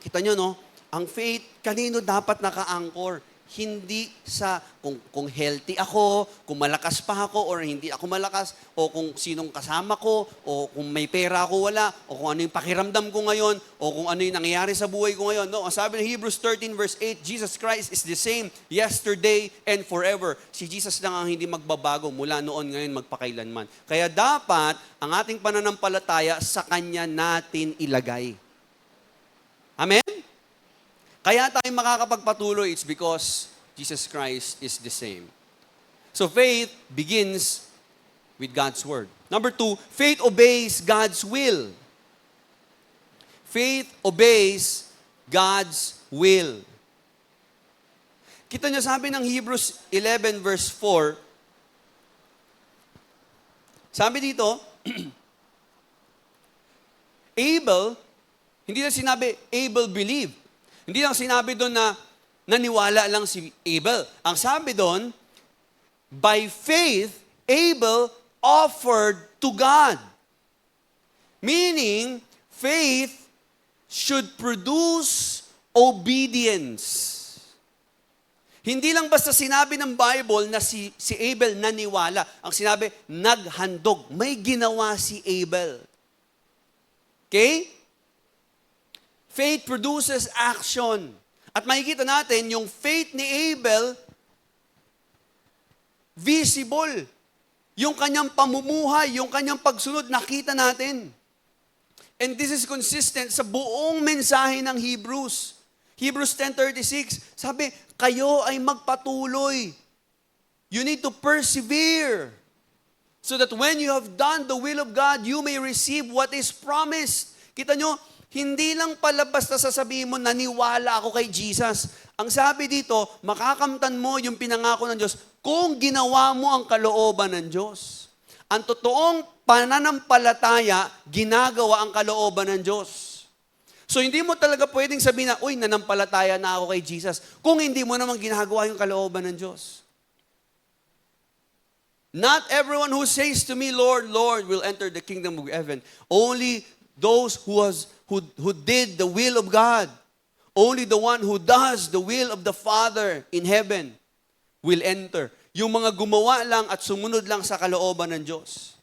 Speaker 1: kita nyo, no? Ang faith, kanino dapat naka-anchor? Hindi sa kung healthy ako, kung malakas pa ako, or hindi ako malakas, o kung sinong kasama ko, o kung may pera ako wala, o kung ano yung pakiramdam ko ngayon, o kung ano yung nangyayari sa buhay ko ngayon. No, ang sabi ng Hebrews 13 verse 8, Jesus Christ is the same yesterday and forever. Si Jesus lang ang hindi magbabago mula noon ngayon magpakailanman. Kaya dapat ang ating pananampalataya sa Kanya natin ilagay. Amen? Kaya tayo makakapagpatuloy, it's because Jesus Christ is the same. So faith begins with God's Word. Number 2, faith obeys God's will. Faith obeys God's will. Kita niyo, sabi ng Hebrews 11 verse 4, sabi dito, Abel, hindi na sinabi, Abel believed. Hindi lang sinabi doon na naniwala lang si Abel. Ang sabi doon, by faith, Abel offered to God. Meaning, faith should produce obedience. Hindi lang basta sinabi ng Bible na si Abel naniwala. Ang sinabi, naghandog. May ginawa si Abel. Okay? Faith produces action. At makikita natin, yung faith ni Abel, visible. Yung kanyang pamumuhay, yung kanyang pagsunod, nakita natin. And this is consistent sa buong mensahe ng Hebrews. Hebrews 10:36, sabi, kayo ay magpatuloy. You need to persevere. So that when you have done the will of God, you may receive what is promised. Kita nyo, hindi lang pala basta sasabihin mo, naniwala ako kay Jesus. Ang sabi dito, makakamtan mo yung pinangako ng Diyos kung ginawa mo ang kalooban ng Diyos. Ang totoong pananampalataya, ginagawa ang kalooban ng Diyos. So hindi mo talaga pwedeng sabihin na, uy, nanampalataya na ako kay Jesus, kung hindi mo naman ginagawa yung kalooban ng Diyos. Not everyone who says to me, Lord, Lord, will enter the kingdom of heaven. Only those who did the will of God, only the one who does the will of the Father in heaven will enter. Yung mga gumawa lang at sumunod lang sa kalooban ng Diyos.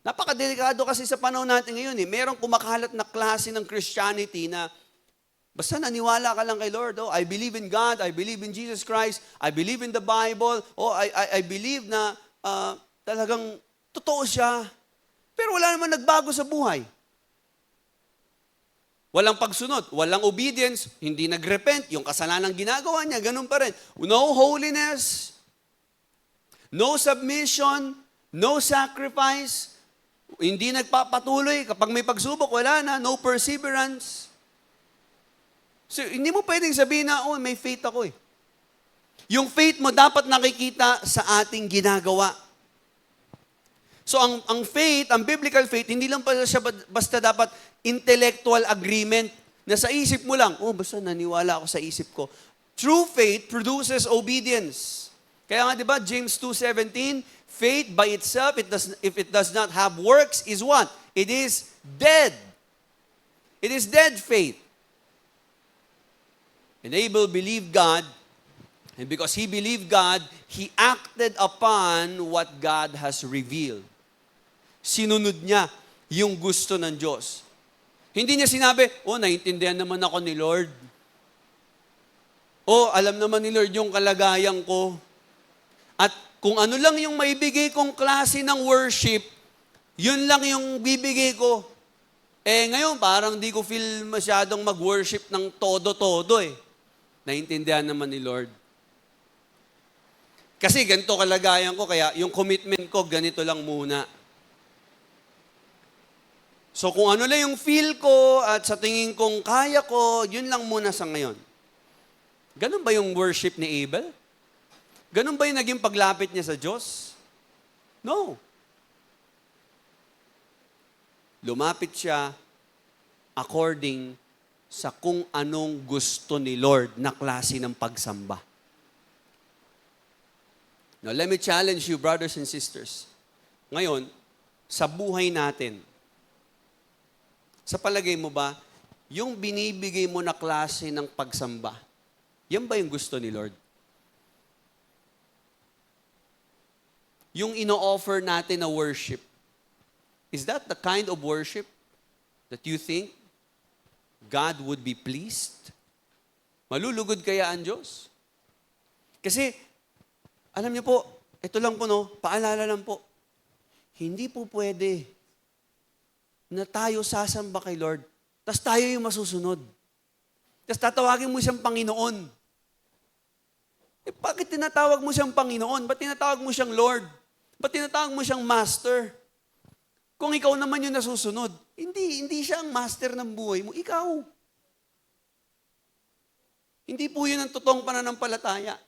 Speaker 1: Napakadelikado kasi sa panahon natin ngayon. Merong kumakalat na klase ng Christianity na basta naniwala ka lang kay Lord. Oh, I believe in God, I believe in Jesus Christ, I believe in the Bible, oh, I believe na talagang totoo siya. Pero wala naman nagbago sa buhay. Walang pagsunod, walang obedience, hindi nagrepent, yung kasalanan ginagawa niya, ganun pa rin. No holiness, no submission, no sacrifice, hindi nagpapatuloy. Kapag may pagsubok, wala na, no perseverance. So, hindi mo pwedeng sabihin na, oh, may faith ako eh. Yung faith mo dapat nakikita sa ating ginagawa. So ang faith, ang biblical faith, hindi lang pala siya basta dapat intellectual agreement na sa isip mo lang, oh, basta naniwala ako sa isip ko. True faith produces obedience. Kaya nga, di ba, James 2:17, faith by itself, if it does not have works, is what? It is dead. It is dead faith. And Abel believed God, and because he believed God, he acted upon what God has revealed. Sinunod niya yung gusto ng Diyos. Hindi niya sinabi, oh, naiintindihan naman ako ni Lord. Oh, alam naman ni Lord yung kalagayan ko. At kung ano lang yung maibigay kong klase ng worship, yun lang yung bibigay ko. Ngayon, parang di ko feel masyadong mag-worship ng todo-todo eh. Naiintindihan naman ni Lord. Kasi ganito kalagayan ko, kaya yung commitment ko, ganito lang muna. So kung ano lang yung feel ko at sa tingin kong kaya ko, yun lang muna sa ngayon. Ganun ba yung worship ni Abel? Ganun ba yung naging paglapit niya sa Diyos? No. Lumapit siya according sa kung anong gusto ni Lord na klase ng pagsamba. Now, let me challenge you, brothers and sisters. Ngayon, sa buhay natin, sa palagay mo ba, yung binibigay mo na klase ng pagsamba, yan ba yung gusto ni Lord? Yung ino-offer natin na worship, is that the kind of worship that you think God would be pleased? Malulugod kaya ang Diyos? Kasi, alam niyo po, ito lang po paalala lang po, hindi po pwede na tayo sasamba kay Lord, tapos tayo yung masusunod. Tapos tatawagin mo siyang Panginoon. Bakit tinatawag mo siyang Panginoon? Ba't tinatawag mo siyang Lord? Ba't tinatawag mo siyang Master? Kung ikaw naman yung nasusunod, hindi siya ang master ng buhay mo, ikaw. Hindi po yun ang totoong pananampalataya.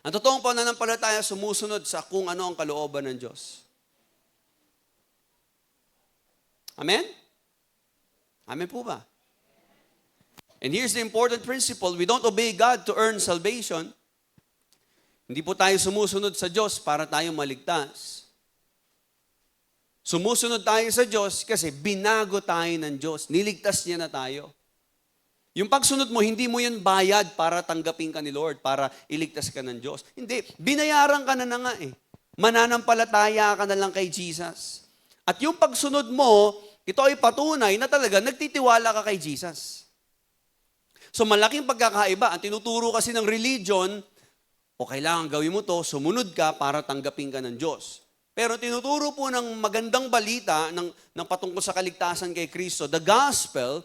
Speaker 1: Ang totoong pananampalataya sumusunod sa kung ano ang kalooban ng Diyos. Amen? Amen po ba? And here's the important principle. We don't obey God to earn salvation. Hindi po tayo sumusunod sa Diyos para tayo maligtas. Sumusunod tayo sa Diyos kasi binago tayo ng Diyos. Niligtas niya na tayo. Yung pagsunod mo, hindi mo yun bayad para tanggapin ka ni Lord, para iligtas ka ng Diyos. Hindi, binayaran ka na nga eh. Mananampalataya ka na lang kay Jesus. At yung pagsunod mo, ito ay patunay na talaga nagtitiwala ka kay Jesus. So malaking pagkakaiba. Ang tinuturo kasi ng religion, o kailangan gawin mo to, sumunod ka para tanggapin ka ng Diyos. Pero tinuturo po ng magandang balita ng patungkol sa kaligtasan kay Kristo, the gospel,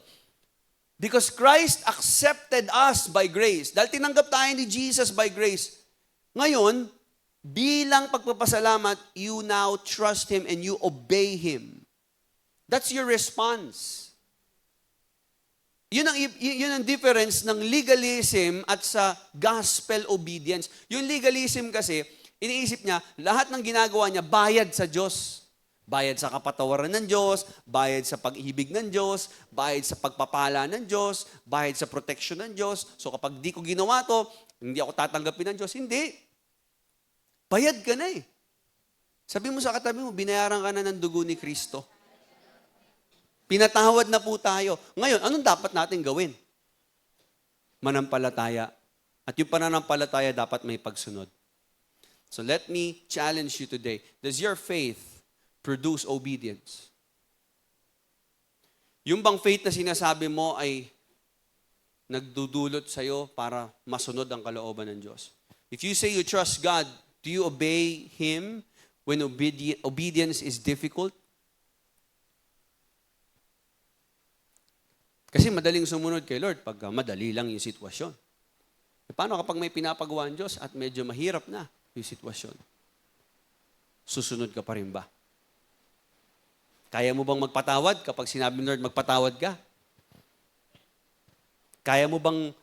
Speaker 1: because Christ accepted us by grace. Dahil tinanggap tayo ni Jesus by grace. Ngayon, bilang pagpapasalamat, you now trust Him and you obey Him. That's your response. Yun ang difference ng legalism at sa gospel obedience. Yung legalism kasi, iniisip niya, lahat ng ginagawa niya, bayad sa Diyos. Bayad sa kapatawaran ng Diyos, bayad sa pag-ibig ng Diyos, bayad sa pagpapala ng Diyos, bayad sa protection ng Diyos. So kapag di ko ginawa to, hindi ako tatanggapin ng Diyos. Hindi. Bayad ka na eh. Sabi mo sa katabi mo, binayaran ka na ng dugo ni Kristo. Pinatawad na po tayo. Ngayon, anong dapat natin gawin? Manampalataya. At yung pananampalataya dapat may pagsunod. So let me challenge you today. Does your faith produce obedience? Yung bang faith na sinasabi mo ay nagdudulot sa'yo para masunod ang kalooban ng Diyos? If you say you trust God, do you obey Him when obedience is difficult? Kasi madaling sumunod kay Lord pag madali lang yung sitwasyon. E paano kapag may pinapagawa ang Diyos at medyo mahirap na yung sitwasyon? Susunod ka pa rin ba? Kaya mo bang magpatawad kapag sinabi ng Lord magpatawad ka? Kaya mo bang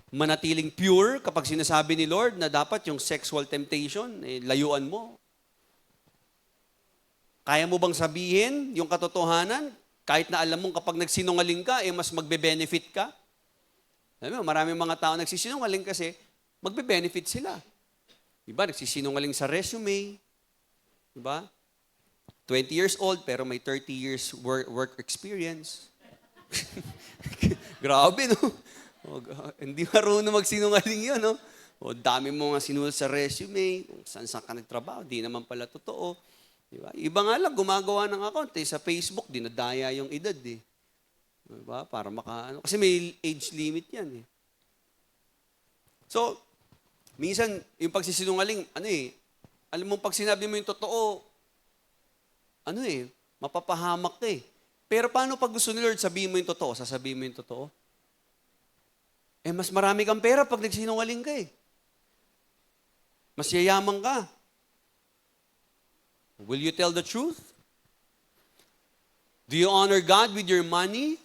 Speaker 1: manatiling pure kapag sinasabi ni Lord na dapat yung sexual temptation, layuan mo? Kaya mo bang sabihin yung katotohanan? Kahit na alam mong kapag nagsinungaling ka, mas magbe-benefit ka. Alam mo, maraming mga tao nagsisinungaling kasi magbe-benefit sila. Diba? Nagsisinungaling sa resume. Diba? 20 years old pero may 30 years work experience. Grabe, no? Hindi marunong magsinungaling yun, no? Dami mo nga sinulat sa resume, kung saan ka nagtrabaho, di naman pala totoo. Diba? Iba nga lang, gumagawa ng account sa Facebook, dinadaya yung edad eh. Diba? Para kasi may age limit yan eh. So, minsan, yung pagsisinungaling, alam mo, pag sinabi mo yung totoo, mapapahamak ka eh. Pero paano pag gusto ni Lord, sabihin mo yung totoo, sasabihin mo yung totoo? Mas marami kang pera pag nagsinungaling ka eh. Mas yayaman ka. Will you tell the truth? Do you honor God with your money?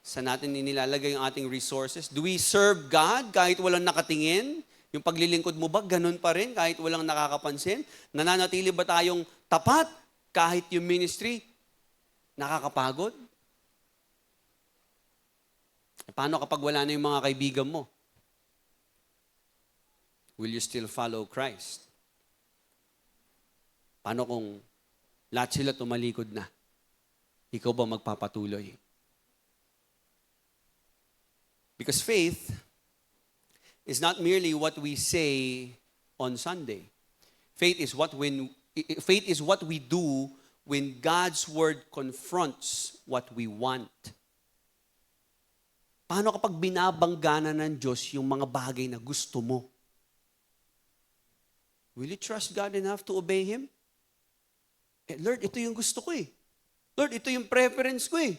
Speaker 1: Saan natin inilalagay yung ating resources? Do we serve God kahit walang nakatingin? Yung paglilingkod mo ba, ganun pa rin kahit walang nakakapansin? Nananatili ba tayong tapat kahit yung ministry nakakapagod? Paano kapag wala na yung mga kaibigan mo? Will you still follow Christ? Paano kung lahat sila tumalikod na? Ikaw ba magpapatuloy? Because faith is not merely what we say on Sunday. Faith is what we do when God's word confronts what we want. Paano kapag binabanggana ng Diyos yung mga bagay na gusto mo? Will you trust God enough to obey Him? Lord, ito yung gusto ko eh. Lord, ito yung preference ko eh.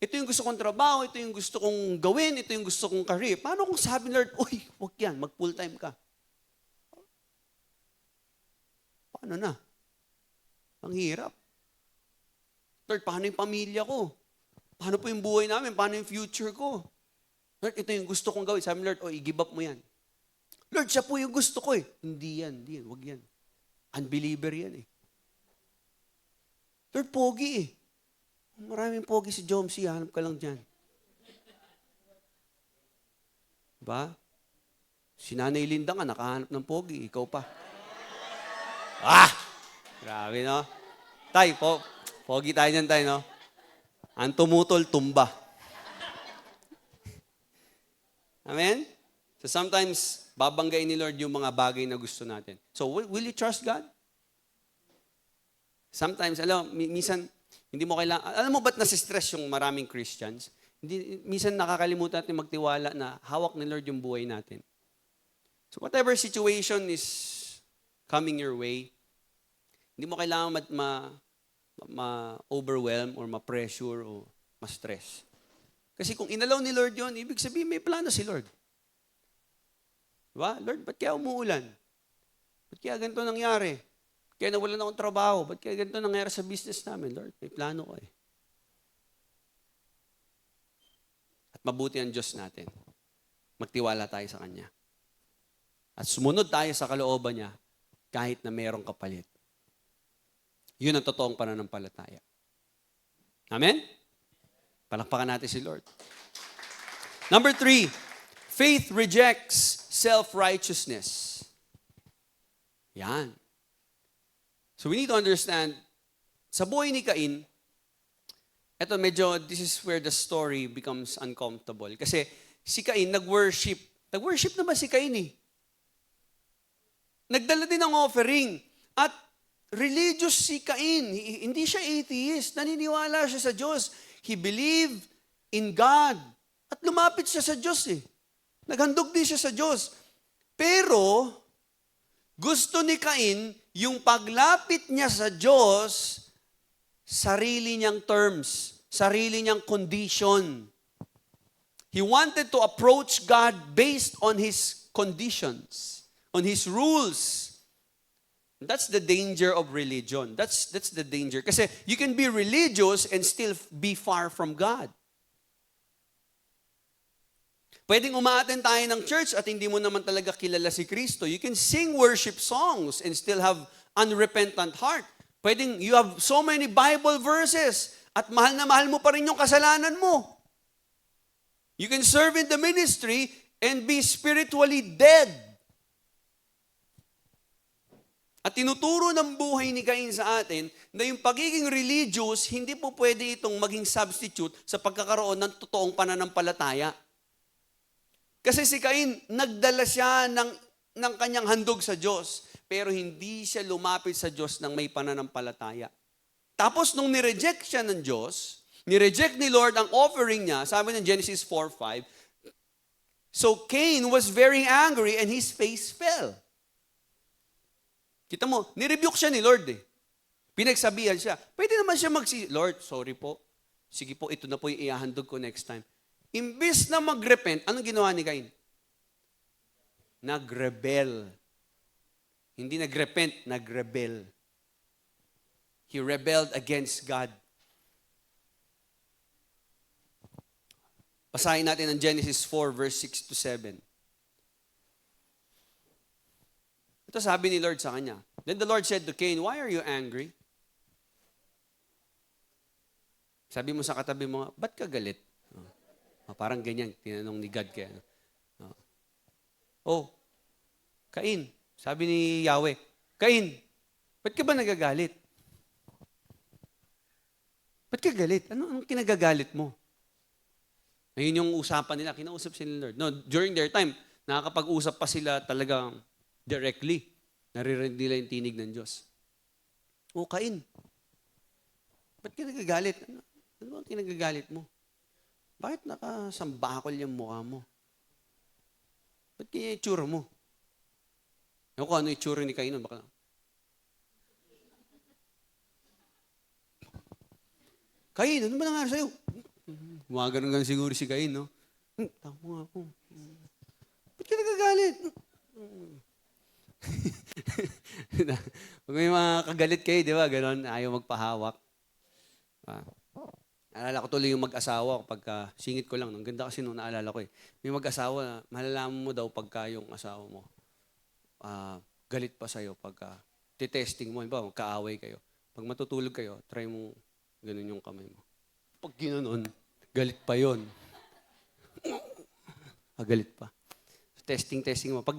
Speaker 1: Ito yung gusto kong trabaho, ito yung gusto kong gawin, ito yung gusto kong career. Paano kung sabi, Lord, uy, huwag yan, mag-full time ka. Paano na? Ang hirap. Lord, paano yung pamilya ko? Paano po yung buhay namin? Paano yung future ko? Lord, ito yung gusto kong gawin. Sabi, Lord, i-give up mo yan. Lord, siya po yung gusto ko eh. Hindi yan, huwag yan. Unbeliever yan eh. Lord, pogi eh. Maraming pogi si Jomsi, hanap ka lang dyan. Diba? Si Nanay Linda nga, nakahanap ng pogi, ikaw pa. Grabe, no? Tay, pogi tayo dyan, tay, no? Ang tumutol, tumba. Amen? So sometimes, babanggain ni Lord yung mga bagay na gusto natin. So, will you trust God? Sometimes, minsan, hindi mo kailangan, alam mo ba't nasistress yung maraming Christians? Minsan nakakalimutan natin magtiwala na hawak ni Lord yung buhay natin. So whatever situation is coming your way, hindi mo kailangan ma-overwhelm or ma-pressure o ma-stress. Kasi kung inalaw ni Lord yun, ibig sabihin may plano si Lord. Diba? Lord, ba't kaya umuulan? Ba't kaya ganito nangyari? Kaya nawalan akong trabaho. Ba't kaya ganito nangyari sa business namin? Lord, may plano ko eh. At mabuti ang Diyos natin. Magtiwala tayo sa Kanya. At sumunod tayo sa kalooban niya kahit na mayroong kapalit. Yun ang totoong pananampalataya. Amen? Palakpakan natin si Lord. Number 3, faith rejects self-righteousness. Yan. So we need to understand, sa buhay ni Cain, this is where the story becomes uncomfortable. Kasi si Cain nag-worship. Nag-worship naman si Cain eh. Nagdala din ng offering. At religious si Cain. Hindi siya atheist. Naniniwala siya sa Diyos. He believed in God. At lumapit siya sa Diyos eh. Naghandog din siya sa Diyos. Pero, gusto ni Cain, yung paglapit niya sa Diyos, sarili niyang terms, sarili niyang condition. He wanted to approach God based on His conditions, on His rules. That's the danger of religion. That's the danger. Kasi you can be religious and still be far from God. Pwedeng umaattend tayo ng church at hindi mo naman talaga kilala si Kristo. You can sing worship songs and still have unrepentant heart. Pwedeng you have so many Bible verses at mahal na mahal mo pa rin yung kasalanan mo. You can serve in the ministry and be spiritually dead. At tinuturo ng buhay ni Cain sa atin na yung pagiging religious, hindi po pwede itong maging substitute sa pagkakaroon ng totoong pananampalataya. Kasi si Cain, nagdala siya ng kanyang handog sa Diyos, pero hindi siya lumapit sa Diyos ng may pananampalataya. Tapos nung nireject siya ng Diyos, nireject ni Lord ang offering niya, sabi ng Genesis 4:5, so Cain was very angry and his face fell. Kita mo, nirebuke siya ni Lord eh. Pinagsabihan siya. Pwede naman siya Lord, sorry po. Sige po, ito na po yung ihahandog ko next time. Imbis na mag-repent, anong ginawa ni Cain? Nag-rebel. Hindi nag-repent, nag-rebel. He rebelled against God. Basahin natin ang Genesis 4, verse 6 to 7. Ito sabi ni Lord sa kanya. Then the Lord said to Cain, "Why are you angry?" Sabi mo sa katabi mo, "Ba't ka galit?" Parang ganyan, tinanong ni God kaya. Oh, Cain, sabi ni Yahweh, "Cain, ba't ka ba nagagalit? Ba't ka galit? Anong kinagagalit mo?" Ayun yung usapan nila, kinausap sila ni Lord. No, during their time, nakakapag-usap pa sila talagang directly. Naririnig nila yung tinig ng Diyos. "O Cain, ba't ka nagagalit? Ano ang kinagagalit mo? Bakit nakasambakol yung mukha mo? Ba't kaya yung itsura mo?" Ewan ko ano yung itsura ni Cain nun. Baka, "Cain, ano ba nangyari sa'yo?" Mga ganun siguro si Cain, no? Tama ako. Ba't ka nagagalit? Pag may mga kagalit kayo, di ba? Ganon, ayaw magpahawak. Naalala ko tuloy yung mag-asawa pagka, singit ko lang, ang ganda kasi nung naalala ko eh. May mag-asawa, malalaman mo daw pagka yung asawa mo, galit pa sa'yo pagka titesting mo, ba, magkaaway kayo. Pag matutulog kayo, try mo ganun yung kamay mo. Pag ginanon, galit pa yon. Galit pa. Testing mo. Pag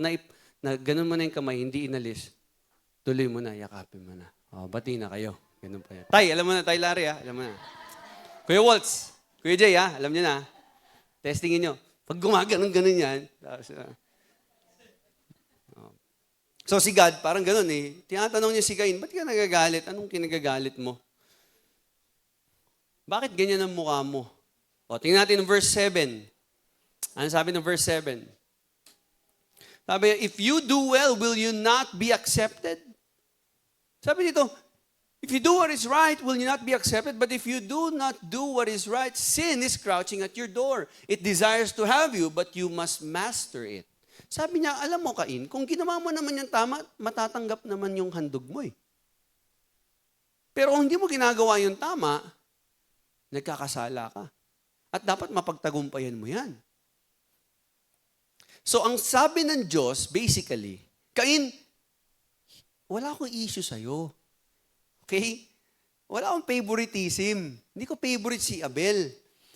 Speaker 1: ganun mo na yung kamay, hindi inalis, tuloy mo na, yakapin mo na. Bati na kayo. Ganun pa yan. Tay, alam mo na, Tay Larry, alam mo na. Kuya Waltz, Kuya Jay, alam niyo na. Testingin nyo. Pag gumaganon-ganon yan, so si God, parang ganun eh. Tinatanong niya si Cain, "Ba't ka nagagalit? Anong kinagagalit mo? Bakit ganyan ang mukha mo?" Tingnan natin ang verse 7. Ano sabi ng verse 7? Sabi, "If you do well, will you not be accepted?" Sabi dito, "If you do what is right, will you not be accepted? But if you do not do what is right, sin is crouching at your door. It desires to have you, but you must master it." Sabi niya, alam mo, Cain, kung ginawa mo naman yung tama, matatanggap naman yung handog mo eh. Pero kung hindi mo ginagawa yung tama, nagkakasala ka. At dapat mapagtagumpayan mo yan. So, ang sabi ng Diyos, basically, Cain, wala akong issue sa'yo. Okay? Wala akong favoritism. Hindi ko favorite si Abel.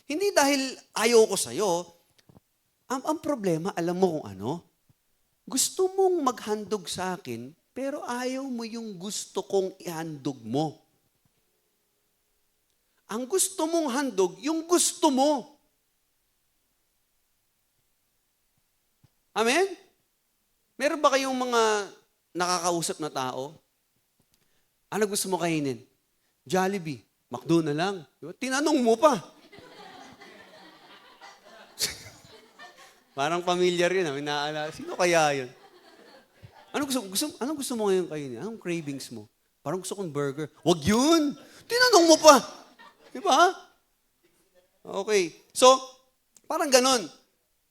Speaker 1: Hindi dahil ayaw ko sa'yo. Ang problema, alam mo kung ano? Gusto mong maghandog sa akin, pero ayaw mo yung gusto kong ihandog mo. Ang gusto mong handog, yung gusto mo. Amen? Meron ba kayong mga nakakausap na tao? Ano gusto mo kainin? Jollibee. McDo na lang. Diba? Tinanong mo pa. Parang familiar yun. Naalala. Sino kaya yun? Anong gusto mo ngayon kainin? Anong cravings mo? Parang gusto kong burger. Wag yun! Tinanong mo pa. Diba? Okay. So, parang ganon.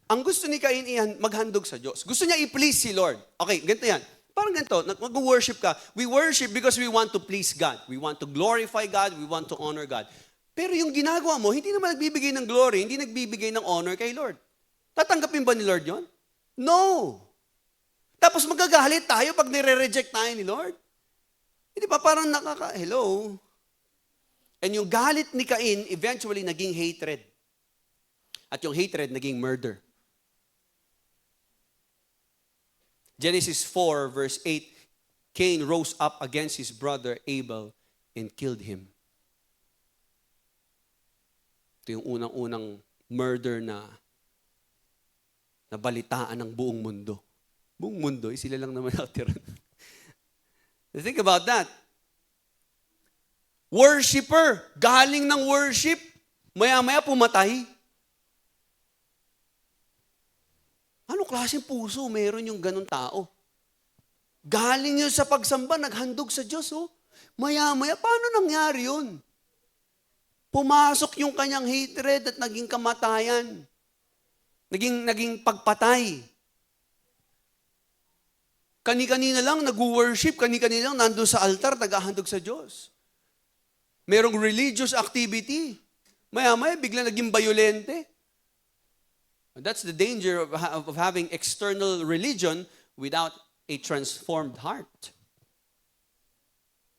Speaker 1: Ang gusto ni Cain maghandog sa Diyos. Gusto niya i-please si Lord. Okay, ganito yan. Parang ganito, mag-worship ka. We worship because we want to please God. We want to glorify God. We want to honor God. Pero yung ginagawa mo, hindi naman nagbibigay ng glory, hindi nagbibigay ng honor kay Lord. Tatanggapin ba ni Lord yon? No. Tapos magagalit tayo pag nire-reject tayo ni Lord. Hindi ba parang hello? And yung galit ni Cain, eventually naging hatred. At yung hatred, naging murder. Genesis 4, verse 8, Cain rose up against his brother Abel and killed him. Ito yung unang-unang murder na nabalitaan ng buong mundo. Buong mundo, sila lang naman nakatira. Think about that. Worshipper, galing ng worship, maya-maya pumatay. Ano klaseng puso meron yung ganun tao? Galing yun sa pagsamba, naghandog sa Diyos, oh. Maya-maya, paano nangyari yun? Pumasok yung kanyang hatred at naging kamatayan. Naging pagpatay. Kani-kanina lang nag-worship, kani-kanina lang nandun sa altar, naghahandog sa Diyos. Merong religious activity. Maya-maya, bigla naging violente. That's the danger of having external religion without a transformed heart.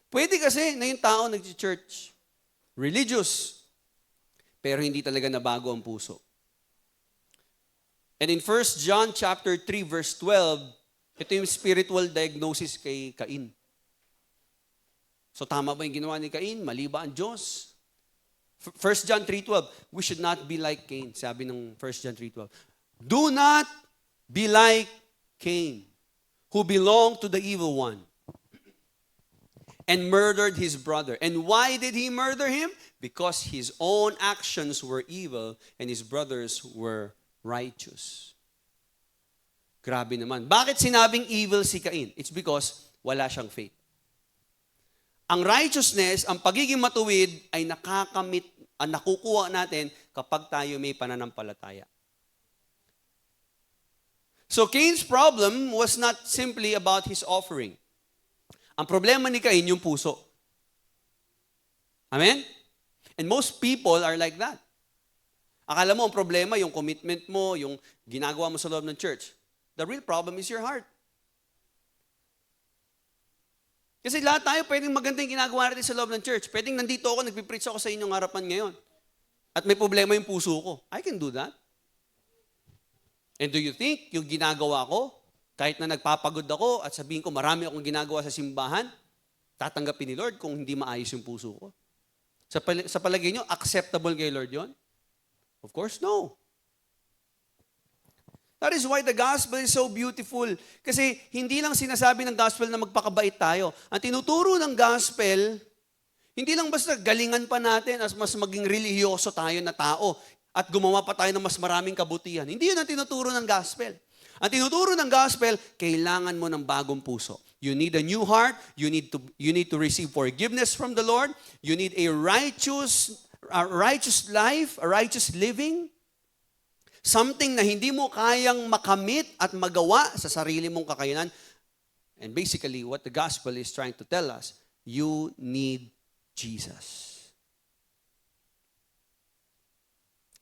Speaker 1: Pwede kasi na yung tao nag-church, religious, pero hindi talaga nabago ang puso. And in 1 John chapter 3 verse 12, ito yung spiritual diagnosis kay Cain. So tama ba yung ginawa ni Cain? Mali ba ang Diyos? 1 John 3:12, we should not be like Cain. Sabi ng 1 John 3:12, do not be like Cain, who belonged to the evil one and murdered his brother. And why did he murder him? Because his own actions were evil and his brothers were righteous. Grabe naman. Bakit sinabing evil si Cain? It's because wala siyang faith. Ang righteousness, ang pagiging matuwid ay nakukuha natin kapag tayo may pananampalataya. So Cain's problem was not simply about his offering. Ang problema ni Cain yung puso. Amen? And most people are like that. Akala mo ang problema yung commitment mo, yung ginagawa mo sa loob ng church. The real problem is your heart. Kasi lahat tayo pwedeng maganda yung ginagawa natin sa loob ng church. Pwedeng nandito ako, nagpipreach ako sa inyong harapan ngayon. At may problema yung puso ko. I can do that. And do you think yung ginagawa ko, kahit na nagpapagod ako at sabihin ko marami akong ginagawa sa simbahan, tatanggapin ni Lord kung hindi maayos yung puso ko? Sa palagay nyo, acceptable kay Lord yon? Of course, no. That is why the gospel is so beautiful. Kasi hindi lang sinasabi ng gospel na magpakabait tayo. Ang tinuturo ng gospel, hindi lang basta galingan pa natin as mas maging relihiyoso tayo na tao at gumawa pa tayo ng mas maraming kabutihan. Hindi yun ang tinuturo ng gospel. Ang tinuturo ng gospel, kailangan mo ng bagong puso. You need a new heart. You need to receive forgiveness from the Lord. You need a righteous life, a righteous living. Something na hindi mo kayang makamit at magawa sa sarili mong kakayanan. And basically, what the gospel is trying to tell us, you need Jesus.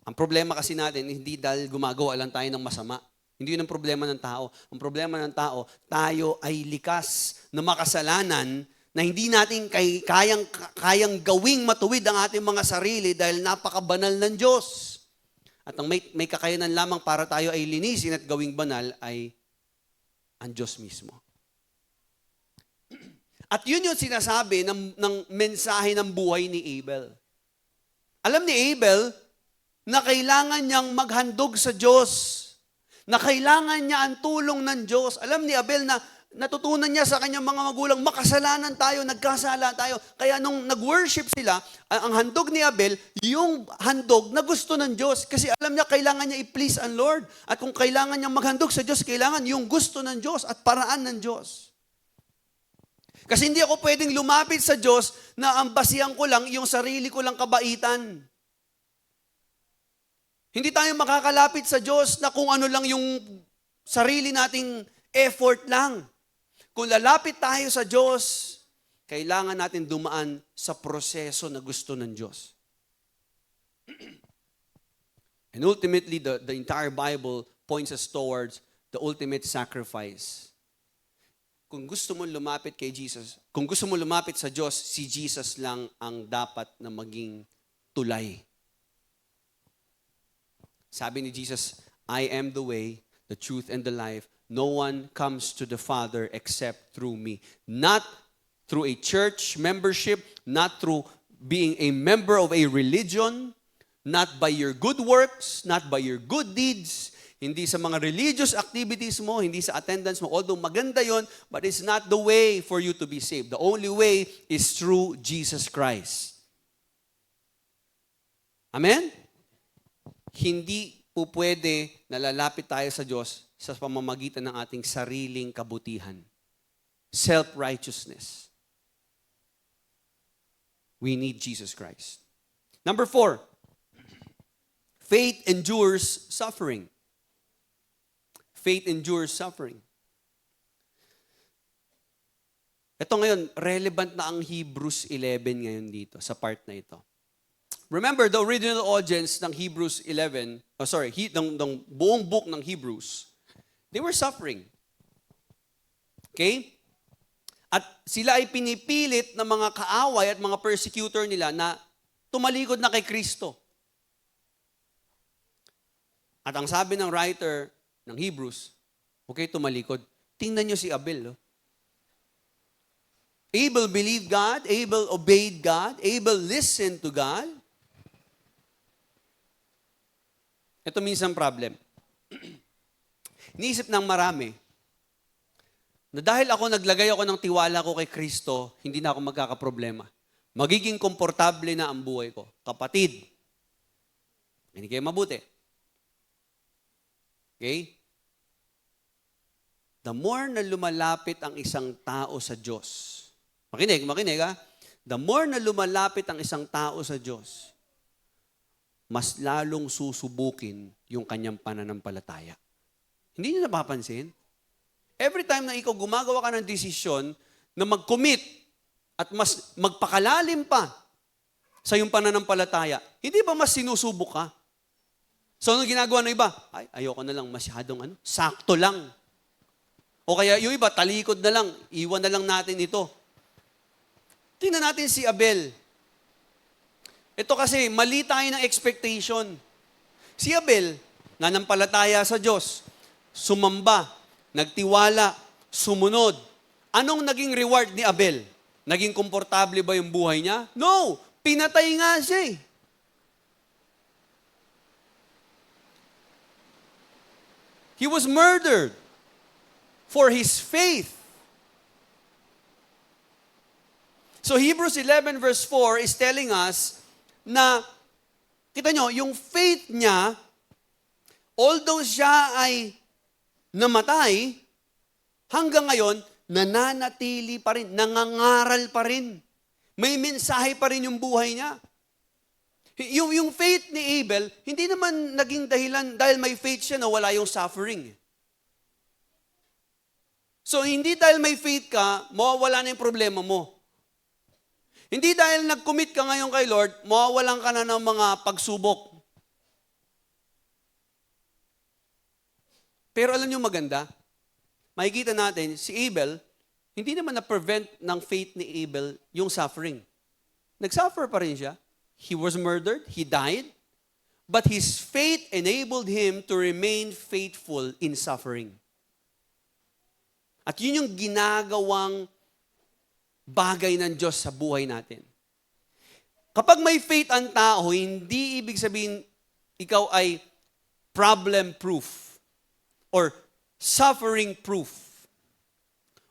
Speaker 1: Ang problema kasi natin, hindi dahil gumagawa lang tayo ng masama. Hindi yun ang problema ng tao. Ang problema ng tao, tayo ay likas na makasalanan na hindi natin kayang gawing matuwid ang ating mga sarili dahil napakabanal ng Diyos. At ang may kakayanan lamang para tayo ay linisin at gawing banal ay ang Diyos mismo. At yun yung sinasabi ng mensahe ng buhay ni Abel. Alam ni Abel na kailangan niyang maghandog sa Diyos. Na kailangan niya ang tulong ng Diyos. Alam ni Abel na natutunan niya sa kanyang mga magulang, makasalanan tayo, nagkasala tayo. Kaya nung nag-worship sila, ang handog ni Abel, yung handog na gusto ng Diyos. Kasi alam niya, kailangan niya i-please ang Lord. At kung kailangan niya maghandog sa Diyos, kailangan yung gusto ng Diyos at paraan ng Diyos. Kasi hindi ako pwedeng lumapit sa Diyos na ang basihan ko lang, yung sarili ko lang kabaitan. Hindi tayo makakalapit sa Diyos na kung ano lang yung sarili nating effort lang. Kung lalapit tayo sa Diyos, kailangan natin dumaan sa proseso na gusto ng Diyos. And ultimately, the entire Bible points us towards the ultimate sacrifice. Kung gusto mo lumapit kay Jesus, kung gusto mo lumapit sa Diyos, si Jesus lang ang dapat na maging tulay. Sabi ni Jesus, I am the way, the truth, and the life. No one comes to the Father except through me. Not through a church membership, not through being a member of a religion, not by your good works, not by your good deeds, hindi sa mga religious activities mo, hindi sa attendance mo, although maganda yon, but it's not the way for you to be saved. The only way is through Jesus Christ. Amen? Hindi po pwede na lalapit tayo sa Diyos sa pamamagitan ng ating sariling kabutihan. Self-righteousness. We need Jesus Christ. Number 4, faith endures suffering. Faith endures suffering. Ito ngayon, relevant na ang Hebrews 11 ngayon dito, sa part na ito. remember, the original audience ng Hebrews 11, ng buong book ng Hebrews, they were suffering. Okay? At sila ay pinipilit ng mga kaaway at mga persecutor nila na tumalikod na kay Kristo. At ang sabi ng writer ng Hebrews, okay, tumalikod. Tingnan nyo si Abel. Oh. Abel believed God, Abel obeyed God, Abel listened to God. Ito minsan problem. Iniisip ng marami na dahil naglagay ako ng tiwala ko kay Kristo, hindi na ako magkakaproblema. Magiging komportable na ang buhay ko. Kapatid, hindi kayo mabuti. Okay? The more na lumalapit ang isang tao sa Diyos, makinig ha? The more na lumalapit ang isang tao sa Diyos, mas lalong susubukin yung kanyang pananampalataya. Hindi niyo napapansin? Every time na ikaw gumagawa ka ng desisyon na mag-commit at mas magpakalalim pa sa iyong pananampalataya, hindi ba mas sinusubok ka? So, ano ginagawa ng iba? Ayoko na lang, masyadong sakto lang. O kaya yung iba, talikod na lang, iwan na lang natin ito. Tingnan natin si Abel. Ito kasi, mali tayo ng expectation. Si Abel, nanampalataya sa Diyos, sumamba, nagtiwala, sumunod. Anong naging reward ni Abel? Naging komportable ba yung buhay niya? No! Pinatay nga siya eh. He was murdered for his faith. So Hebrews 11 verse 4 is telling us na, kita nyo, yung faith niya, although siya ay namatay, hanggang ngayon, nananatili pa rin, nangangaral pa rin. May mensahe pa rin yung buhay niya. Yung faith ni Abel, hindi naman naging dahilan dahil may faith siya na wala yung suffering. So, hindi dahil may faith ka, mawawala na yung problema mo. Hindi dahil nag-commit ka ngayon kay Lord, mawawalan ka na ng mga pagsubok. Pero alam niyo maganda, makikita natin, si Abel, hindi naman na-prevent ng faith ni Abel yung suffering. Nag-suffer pa rin siya. He was murdered, he died, but his faith enabled him to remain faithful in suffering. At yun yung ginagawang bagay ng Diyos sa buhay natin. Kapag may faith ang tao, hindi ibig sabihin ikaw ay problem-proof or suffering-proof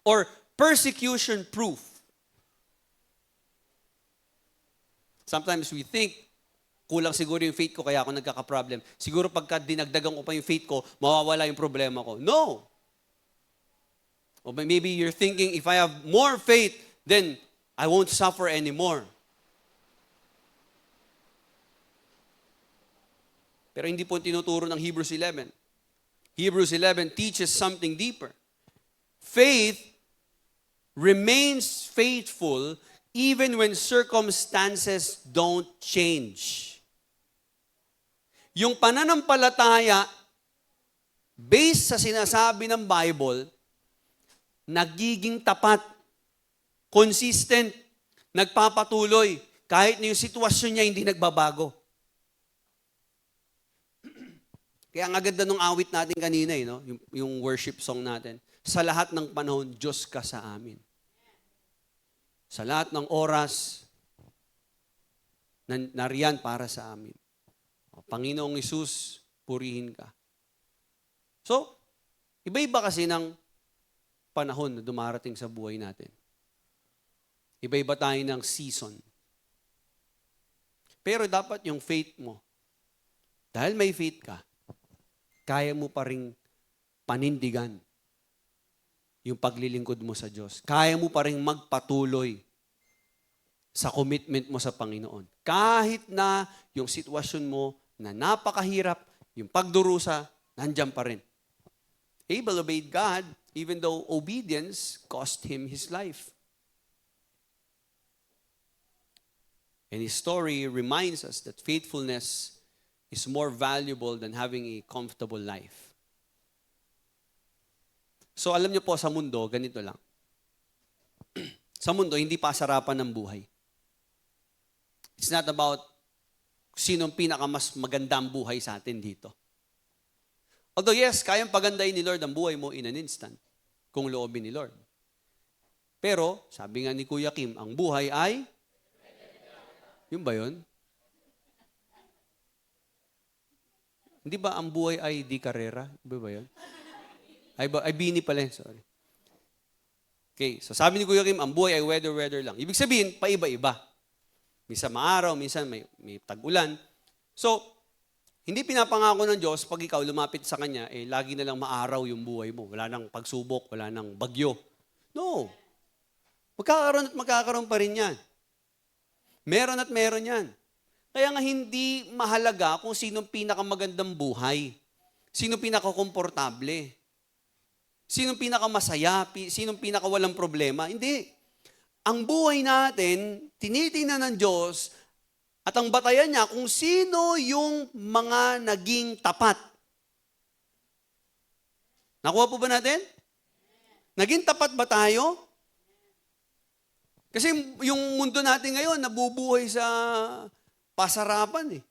Speaker 1: or persecution-proof. Sometimes we think, kulang siguro yung faith ko kaya ako nagkaka-problem. Siguro pagka dinagdagan ko pa yung faith ko, mawawala yung problema ko. No! Or maybe you're thinking, if I have more faith, then I won't suffer anymore. Pero hindi po tinuturo ng Hebrews 11. Hebrews 11 teaches something deeper. Faith remains faithful even when circumstances don't change. Yung pananampalataya, based sa sinasabi ng Bible, nagiging tapat, consistent, nagpapatuloy, kahit na yung sitwasyon niya hindi nagbabago. Kaya ang ganda nung awit natin kanina, no? Yung worship song natin. Sa lahat ng panahon, Diyos ka sa amin. Sa lahat ng oras, nariyan para sa amin. Panginoong Hesus, purihin ka. So, iba-iba kasi ng panahon na dumarating sa buhay natin. Iba-iba tayo ng season. Pero dapat yung faith mo, dahil may faith ka, kaya mo pa ring panindigan yung paglilingkod mo sa Diyos. Kaya mo pa ring magpatuloy sa commitment mo sa Panginoon. Kahit na yung sitwasyon mo na napakahirap, yung pagdurusa, nandyan pa rin. Abel obeyed God, even though obedience cost him his life. And his story reminds us that faithfulness is more valuable than having a comfortable life. So alam niyo po, sa mundo, ganito lang. Sa mundo, hindi pasarapan ng buhay. It's not about sinong pinakamas maganda ang buhay sa atin dito. Although yes, kayang pagandahin ni Lord ang buhay mo in an instant, kung loobin ni Lord. Pero, sabi nga ni Kuya Kim, ang buhay ay, yun ba yun? Hindi ba ang buhay ay di karera? Iba ba yun? Ay bini pala, sorry. Okay, so sabi ni Kuya Kim, ang buhay ay weather lang. Ibig sabihin, paiba-iba. Minsan maaraw, minsan may tag-ulan. So, hindi pinapangako ng Diyos, pag ikaw lumapit sa Kanya, lagi na lang maaraw yung buhay mo. Wala nang pagsubok, wala nang bagyo. No. Magkakaroon pa rin yan. Meron at meron yan. Kaya nga hindi mahalaga kung sinong pinakamagandang buhay. Sinong pinakakomportable. Sinong pinakamasaya, sinong pinakawalang problema. Hindi. Ang buhay natin, tinitingnan ng Diyos at ang batayan niya kung sino yung mga naging tapat. Nakuha po ba natin? Naging tapat ba tayo? Kasi yung mundo natin ngayon, nabubuhay sa pasarapan eh.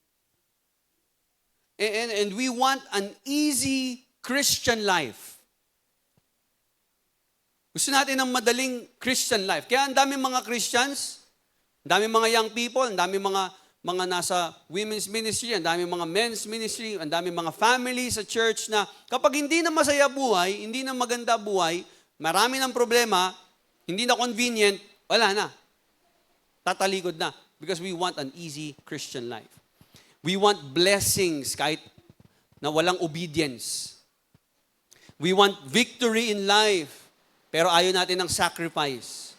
Speaker 1: And we want an easy Christian life. Gusto natin ng madaling Christian life. Kaya ang daming mga Christians, ang daming mga young people, ang daming mga nasa women's ministry, ang daming mga men's ministry, ang daming mga families sa church na kapag hindi na masaya buhay, hindi na maganda buhay, marami ng problema, hindi na convenient, wala na. Tatalikod na. Because we want an easy Christian life. We want blessings kahit na walang obedience. We want victory in life. Pero ayaw natin ng sacrifice.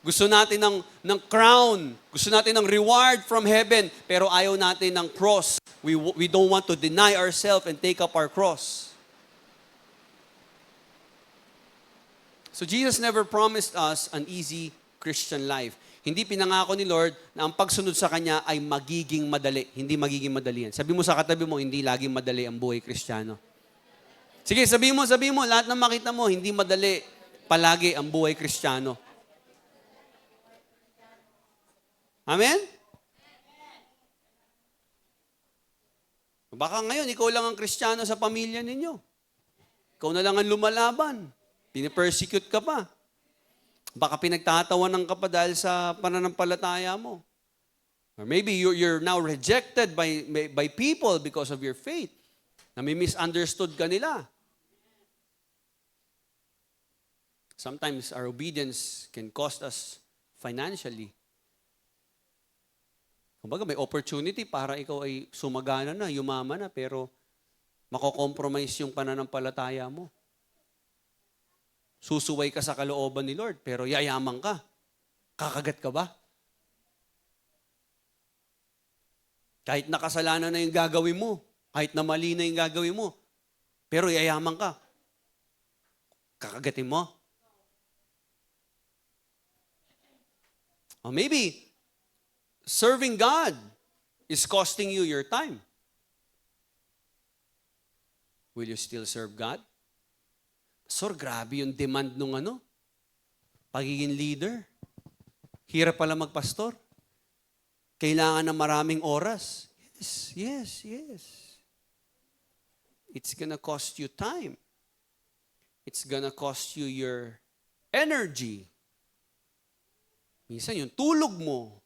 Speaker 1: Gusto natin ng crown. Gusto natin ng reward from heaven. Pero ayaw natin ng cross. We don't want to deny ourselves and take up our cross. So Jesus never promised us an easy Christian life. Hindi pinangako ni Lord na ang pagsunod sa Kanya ay magiging madali. Hindi magiging madali yan. Sabi mo sa katabi mo, hindi laging madali ang buhay Kristiyano. Sige, sabi mo, lahat ng makita mo, hindi madali palagi ang buhay Kristiyano. Amen? Baka ngayon, ikaw lang ang Kristiyano sa pamilya ninyo. Ikaw na lang ang lumalaban. Pinipersecute ka pa. Baka pinagtatawanan ka pa dahil sa pananampalataya mo. Or maybe you're now rejected by people because of your faith. Na may misunderstood ka nila. Sometimes our obedience can cost us financially. Kumbaga may opportunity para ikaw ay sumagana na, yumaman na, pero mako-compromise yung pananampalataya mo. Susuway ka sa kalooban ni Lord, pero yayaman ka. Kakagat ka ba? Kahit nakasalanan na yung gagawin mo, kahit na mali na yung gagawin mo, pero yayaman ka. Kakagatin mo? Or maybe, serving God is costing you your time. Will you still serve God? Pastor, grabe yung demand nung pagiging leader. Hirap pala magpastor. Kailangan ng maraming oras. Yes. It's gonna cost you time. It's gonna cost you your energy. Minsan yung tulog mo,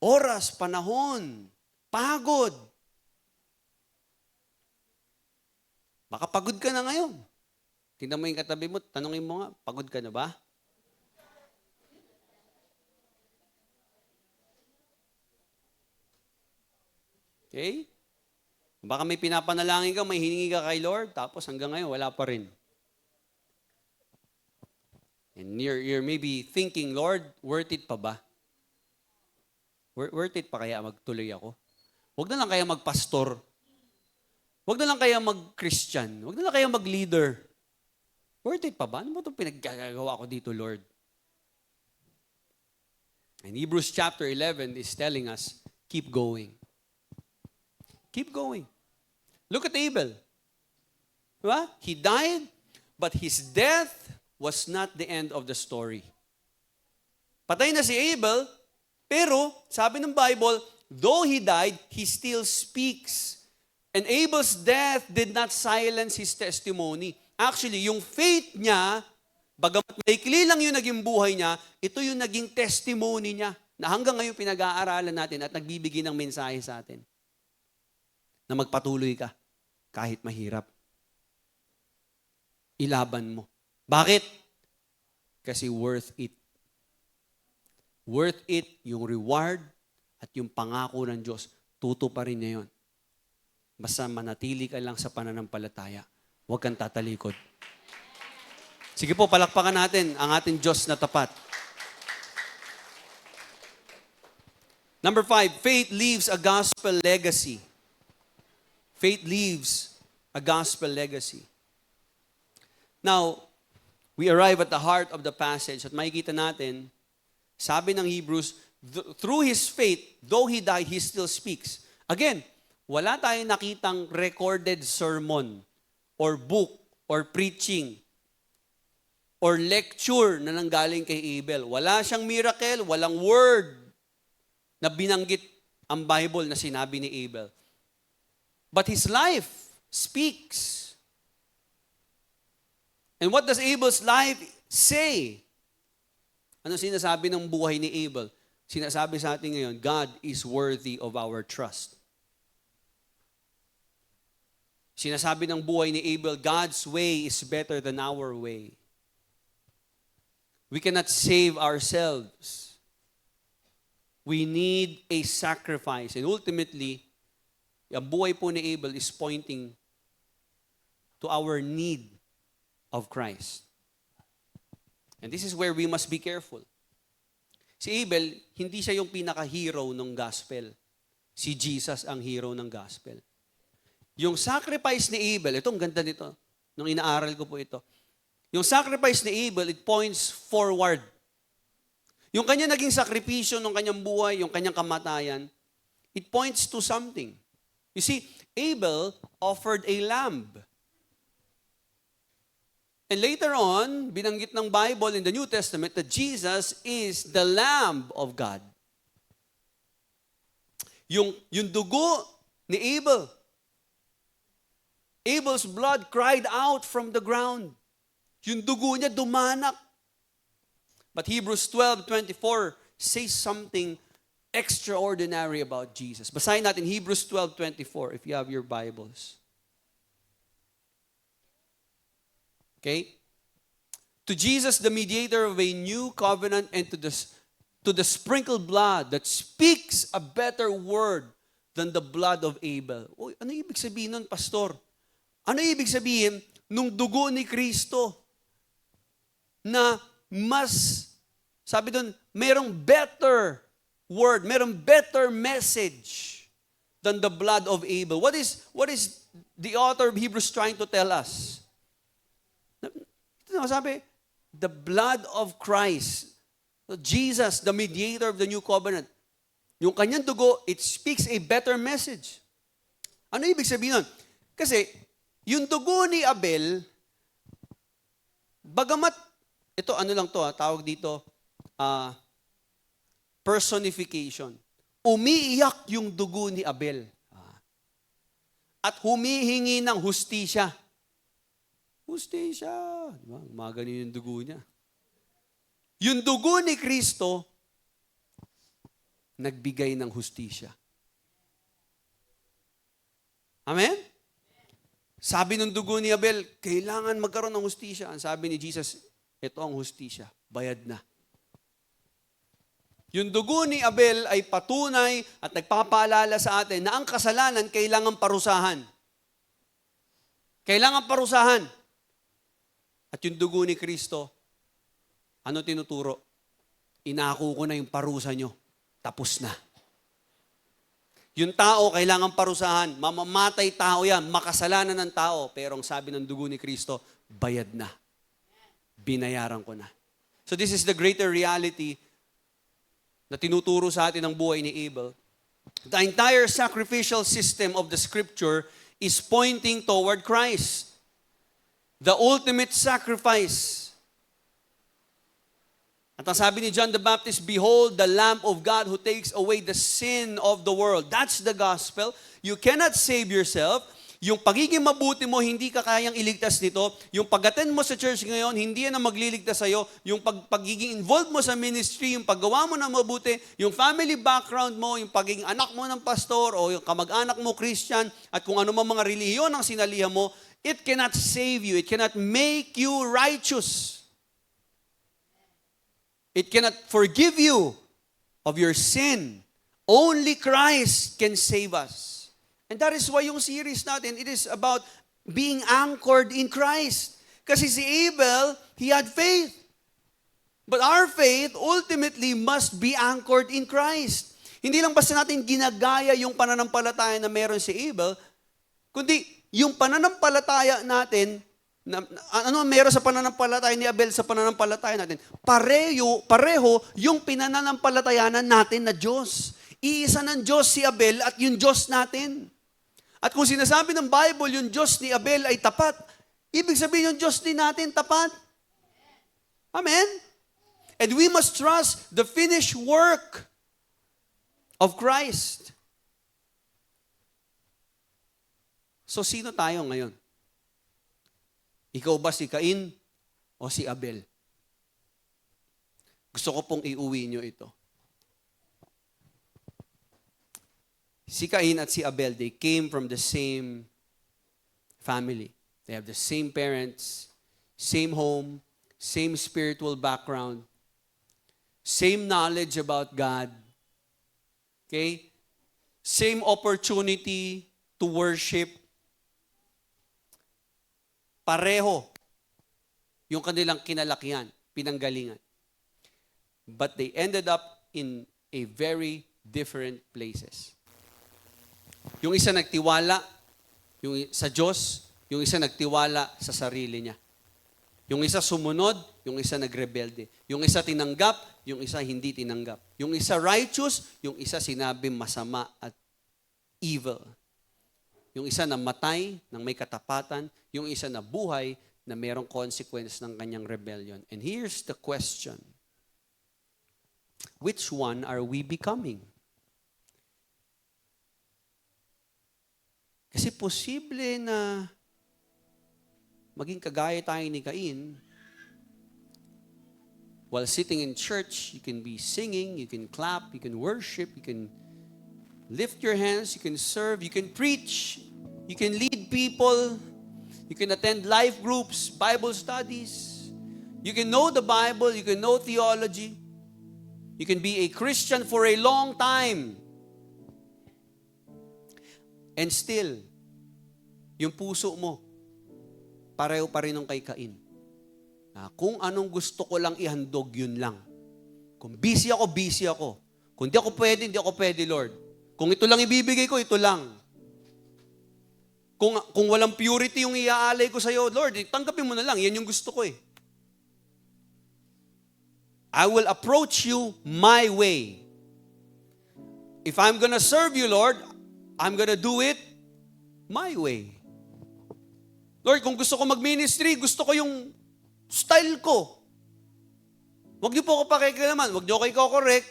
Speaker 1: oras, panahon, pagod. Baka pagod ka na ngayon. Tingnan mo yung katabi mo, tanungin mo nga, pagod ka na ba? Okay? Baka may pinapanalangin ka, may hiningi ka kay Lord, tapos hanggang ngayon, wala pa rin. And you're maybe thinking, Lord, worth it pa ba? Worth it pa kaya magtuloy ako? Huwag na lang kaya magpastor. Huwag na lang kaya mag-Christian. Huwag na lang kaya mag-leader. Worth it pa ba? Ano ba itong pinaggagawa ko dito, Lord? And Hebrews chapter 11 is telling us, keep going. Keep going. Look at Abel. Diba? He died, but his death was not the end of the story. Patay na si Abel, pero sabi ng Bible, though he died, he still speaks. And Abel's death did not silence his testimony. Actually, yung faith niya, bagamat maikli lang yung naging buhay niya, ito yung naging testimony niya na hanggang ngayon pinag-aaralan natin at nagbibigay ng mensahe sa atin. Na magpatuloy ka kahit mahirap. Ilaban mo. Bakit? Kasi worth it. Worth it, yung reward at yung pangako ng Diyos, tutuparin niya yun. Basta manatili ka lang sa pananampalataya. Huwag kang tatalikod. Sige po, palakpakan natin ang ating Diyos na tapat. Number 5, faith leaves a gospel legacy. Faith leaves a gospel legacy. Now, we arrive at the heart of the passage at makikita natin, sabi ng Hebrews, through his faith, though he died, he still speaks. Again, wala tayong nakitang recorded sermon or book or preaching or lecture na nanggaling kay Abel. Wala siyang miracle, walang word na binanggit ang Bible na sinabi ni Abel. But his life speaks. And what does Abel's life say? Ano sinasabi ng buhay ni Abel? Sinasabi sa atin ngayon, God is worthy of our trust. Sinasabi ng buhay ni Abel, God's way is better than our way. We cannot save ourselves. We need a sacrifice. And ultimately, ang buhay po ni Abel is pointing to our need of Christ. And this is where we must be careful. Si Abel, hindi siya yung pinaka-hero ng gospel. Si Jesus ang hero ng gospel. Yung sacrifice ni Abel, ito ang ganda nito, nung inaaral ko po ito. Yung sacrifice ni Abel, it points forward. Yung kanya naging sakripisyo ng kanyang buhay, yung kanyang kamatayan, it points to something. You see, Abel offered a lamb. And later on, binanggit ng Bible in the New Testament that Jesus is the Lamb of God. Yung dugo ni Abel, Abel's blood cried out from the ground. Yung dugo niya dumanak. But Hebrews 12:24 says something extraordinary about Jesus. Basahin natin Hebrews 12:24 if you have your Bibles. Okay? To Jesus, the mediator of a new covenant, and to the sprinkled blood that speaks a better word than the blood of Abel. Uy, ano ibig sabihin nun, pastor? Ano ibig sabihin nung dugo ni Kristo na mas, sabi doon, merong better word, merong better message than the blood of Abel. What is the author of Hebrews trying to tell us? Sabi, the blood of Christ, Jesus, the mediator of the new covenant. Yung kanyang dugo, it speaks a better message. Ano ibig sabihin nun? Kasi, yung dugo ni Abel, bagamat, ito ano lang to, tawag dito, personification. Umiiyak yung dugo ni Abel. At humihingi ng hustisya. Hustisya. Diba? Maganin yung dugo niya. Yung dugo ni Kristo, nagbigay ng hustisya. Amen? Sabi ng dugo ni Abel, kailangan magkaroon ng hustisya. Ang sabi ni Jesus, ito ang hustisya. Bayad na. Yung dugo ni Abel ay patunay at nagpapaalala sa atin na ang kasalanan kailangan parusahan. Kailangan parusahan. At yung dugo ni Kristo, ano tinuturo? Inako ko na yung parusa nyo. Tapos na. Yung tao, kailangan parusahan. Mamamatay tao yan. Makasalanan ng tao. Pero ang sabi ng dugo ni Kristo, bayad na. Binayaran ko na. So this is the greater reality na tinuturo sa atin ang buhay ni Abel. The entire sacrificial system of the Scripture is pointing toward Christ. The ultimate sacrifice. At ang sabi ni John the Baptist, "Behold, the Lamb of God who takes away the sin of the world." That's the gospel. You cannot save yourself. Yung pagiging mabuti mo, hindi ka kayang iligtas nito. Yung pag-attend mo sa church ngayon, hindi yan ang magliligtas sa'yo. Yung pagiging involved mo sa ministry, yung paggawa mo ng mabuti, yung family background mo, yung pagiging anak mo ng pastor, o yung kamag-anak mo Christian, at kung ano mang mga relihiyon ang sinalihan mo, it cannot save you. It cannot make you righteous. It cannot forgive you of your sin. Only Christ can save us. And that is why yung series natin, it is about being anchored in Christ. Kasi si Abel, he had faith. But our faith ultimately must be anchored in Christ. Hindi lang basta natin ginagaya yung pananampalataya na meron si Abel, kundi yung pananampalataya natin, ano meron sa pananampalataya ni Abel sa pananampalataya natin, pareho yung pinananampalatayanan natin na Diyos. Iisa ng Diyos si Abel at yung Diyos natin. At kung sinasabi ng Bible, yung Diyos ni Abel ay tapat, ibig sabihin yung Diyos din natin tapat. Amen? And we must trust the finished work of Christ. So, sino tayo ngayon? Ikaw ba si Cain o si Abel? Gusto ko pong iuwi nyo ito. Si Cain at si Abel, they came from the same family. They have the same parents, same home, same spiritual background, same knowledge about God. Okay? Same opportunity to worship. Pareho yung kanilang kinalakihan, pinanggalingan. But they ended up in a very different places. Yung isa nagtiwala sa Diyos, yung isa nagtiwala sa sarili niya. Yung isa sumunod, yung isa nagrebelde. Yung isa tinanggap, yung isa hindi tinanggap. Yung isa righteous, yung isa sinabi masama at evil. Yung isa namatay ng may katapatan, yung isa nabuhay na mayroong consequence ng kanyang rebellion. And here's the question. Which one are we becoming? Kasi posible na maging kagaya tayo ni Cain. While sitting in church, you can be singing, you can clap, you can worship, you can lift your hands, you can serve, you can preach, you can lead people, you can attend life groups, Bible studies. You can know the Bible, you can know theology. You can be a Christian for a long time. And still, yung puso mo, pareho pa rin ng kay Cain. Kung anong gusto ko lang ihandog, yun lang. Kung busy ako, busy ako. Kung di ako pwede, Lord. Kung ito lang ibibigay ko, ito lang. Kung walang purity yung iaalay ko sa'yo, Lord, tanggapin mo na lang. Yan yung gusto ko eh. I will approach you my way. If I'm gonna serve you, Lord, I'm gonna do it my way. Lord, kung gusto ko mag-ministry, gusto ko yung style ko. Huwag niyo po ako pakikialaman. Huwag niyo ako i-correct.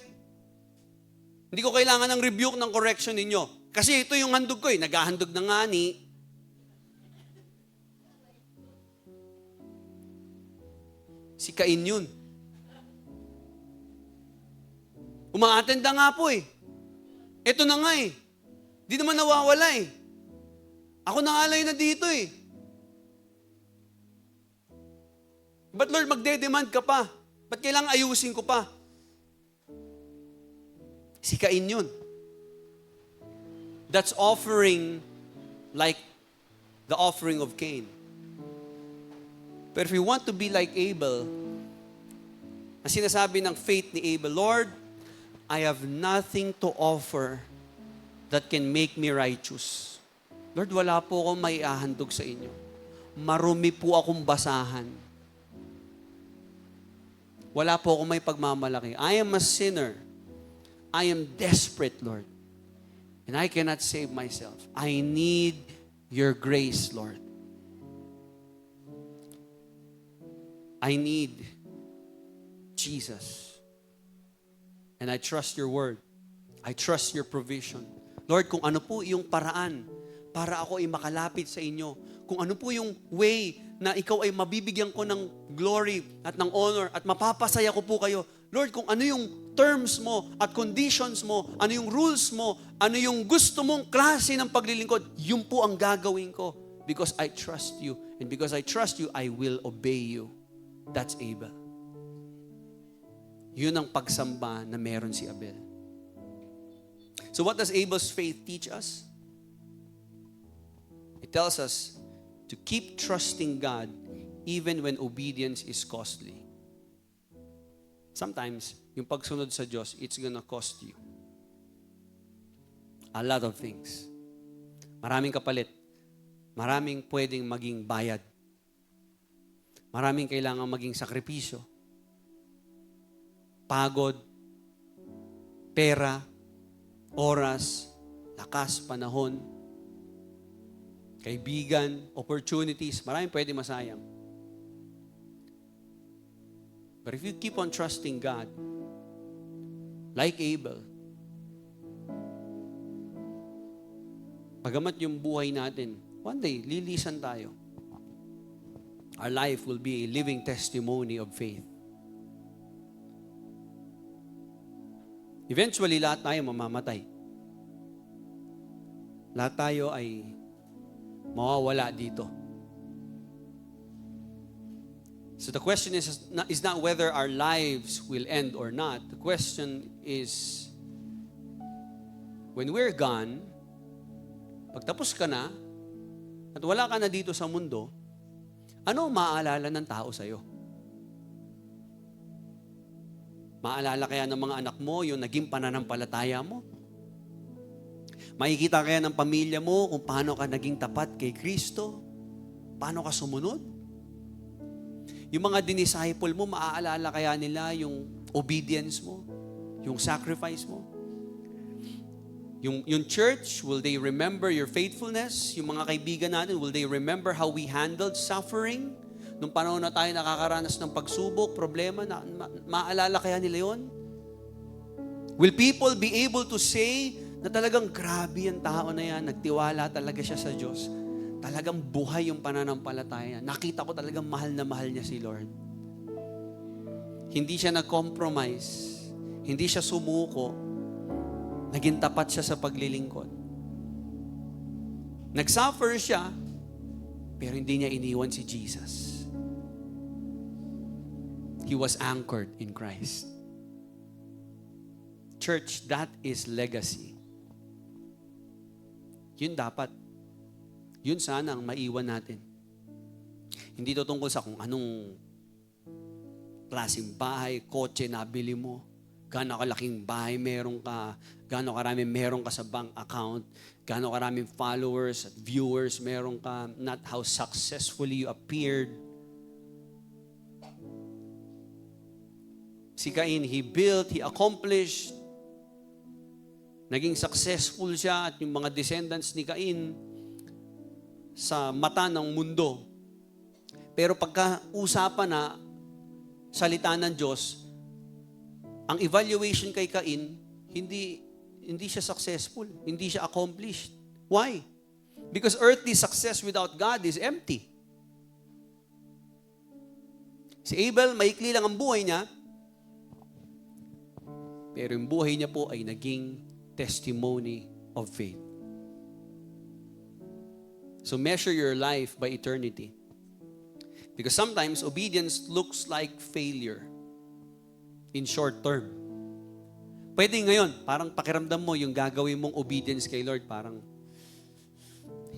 Speaker 1: Hindi ko kailangan ng rebuke ng correction ninyo. Kasi ito yung handog ko eh. Naghahandog na nga ni. Si Cain yun. Uma-attenda nga po eh. Ito na nga eh. Di naman nawawala eh. Ako na nga lang na dito eh. But Lord, magde-demand ka pa. Ba't kailangan ayusin ko pa? Si Cain yun. That's offering like the offering of Cain. But if we want to be like Abel, ang sinasabi ng faith ni Abel, Lord, I have nothing to offer that can make me righteous. Lord, wala po akong may ahandog sa inyo. Marumi po akong basahan. Wala po akong may pagmamalaki. I am a sinner. I am desperate, Lord. And I cannot save myself. I need your grace, Lord. I need Jesus. And I trust your word. I trust your provision. Lord, kung ano po yung paraan para ako ay makalapit sa inyo, kung ano po yung way na ikaw ay mabibigyan ko ng glory at ng honor at mapapasaya ko po kayo, Lord, kung ano yung terms mo at conditions mo, ano yung rules mo, ano yung gusto mong klase ng paglilingkod, yun po ang gagawin ko. Because I trust you. And because I trust you, I will obey you. That's Abel. Yun ang pagsamba na meron si Abel. So what does Abel's faith teach us? It tells us to keep trusting God even when obedience is costly. Sometimes, yung pagsunod sa Diyos, it's gonna cost you a lot of things. Maraming kapalit. Maraming pwedeng maging bayad. Maraming kailangan maging sakripisyo. Pagod, pera, oras, lakas, panahon, kaibigan, opportunities. Maraming pwedeng masayang. But if you keep on trusting God, like Abel, pagamat yung buhay natin, one day, lilisan tayo. Our life will be a living testimony of faith. Eventually, lahat tayo mamamatay. Lahat tayo ay mawawala dito. So the question is not whether our lives will end or not. The question is, when we're gone, pagtapos ka na, at wala ka na dito sa mundo, ano maaalala ng tao sa'yo? Maalala kaya ng mga anak mo yung naging pananampalataya mo? Makikita kaya ng pamilya mo kung paano ka naging tapat kay Kristo? Paano ka sumunod? Yung mga dinisciple mo, maaalala kaya nila yung obedience mo? Yung sacrifice mo? Yung church, will they remember your faithfulness? Yung mga kaibigan natin, will they remember how we handled suffering? Nung panahon na tayo nakakaranas ng pagsubok, problema, maaalala kaya nila yon? Will people be able to say na talagang grabe yung tao na yan, nagtiwala talaga siya sa Diyos? Talagang buhay yung pananampalataya. Nakita ko talagang mahal na mahal niya si Lord. Hindi siya nag-compromise. Hindi siya sumuko. Naging tapat siya sa paglilingkod. Nag-suffer siya, pero hindi niya iniwan si Jesus. He was anchored in Christ. Church, that is legacy. Yun dapat. Yun sana ang maiwan natin. Hindi to tungkol sa kung anong klaseng bahay, kotse nabili mo, gaano kalaking bahay meron ka, gaano karami meron ka sa bank account, gaano karaming followers at viewers meron ka, not how successfully you appeared. Si Cain, he built, he accomplished, naging successful siya at yung mga descendants ni Cain, sa mata ng mundo. Pero pagka-usapan na salita ng Diyos, ang evaluation kay Cain, hindi siya successful, hindi siya accomplished. Why? Because earthly success without God is empty. Si Abel, maikli lang ang buhay niya, pero yung buhay niya po ay naging testimony of faith. So measure your life by eternity. Because sometimes obedience looks like failure in short term. Pwede ngayon, parang pakiramdam mo yung gagawin mong obedience kay Lord, parang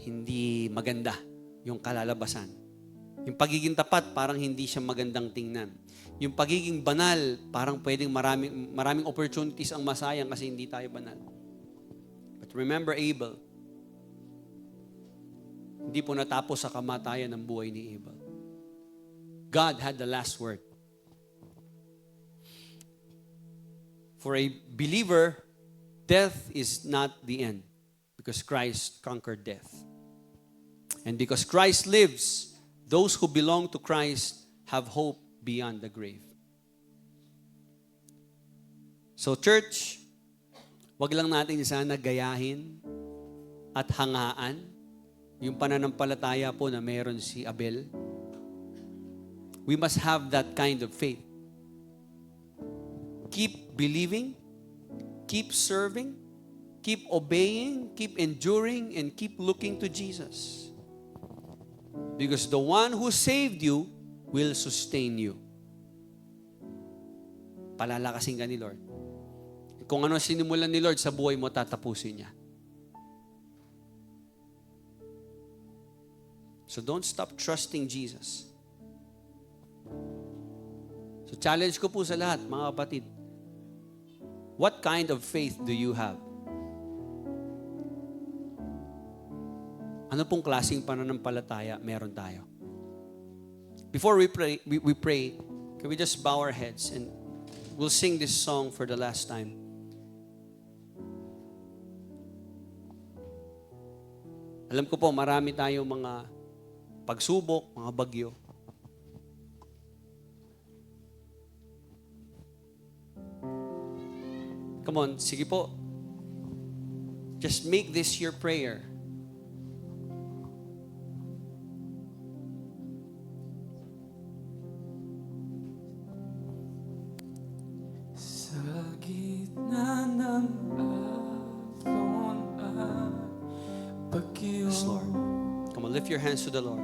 Speaker 1: hindi maganda yung kalalabasan. Yung pagiging tapat, parang hindi siya magandang tingnan. Yung pagiging banal, parang pwedeng maraming opportunities ang masayang kasi hindi tayo banal. But remember Abel, hindi po natapos sa kamatayan ng buhay ni Abel. God had the last word. For a believer, death is not the end because Christ conquered death. And because Christ lives, those who belong to Christ have hope beyond the grave. So church, wag lang natin sana gayahin at hangaan yung pananampalataya po na meron si Abel. We must have that kind of faith. Keep believing, keep serving, keep obeying, keep enduring, and keep looking to Jesus. Because the one who saved you will sustain you. Palalakasin ka ni Lord. Kung ano sinimulan ni Lord sa buhay mo, tatapusin niya. So don't stop trusting Jesus. So challenge ko po sa lahat, mga kapatid. What kind of faith do you have? Ano pong klaseng pananampalataya meron tayo? Before we pray, can we just bow our heads and we'll sing this song for the last time. Alam ko po, marami tayong mga pagsubok, mga bagyo. Come on, sige po. Just make this your prayer.
Speaker 2: Sa gitna ng alon at bagyo,
Speaker 1: Yes, Lord. Come on, lift your hands to the Lord.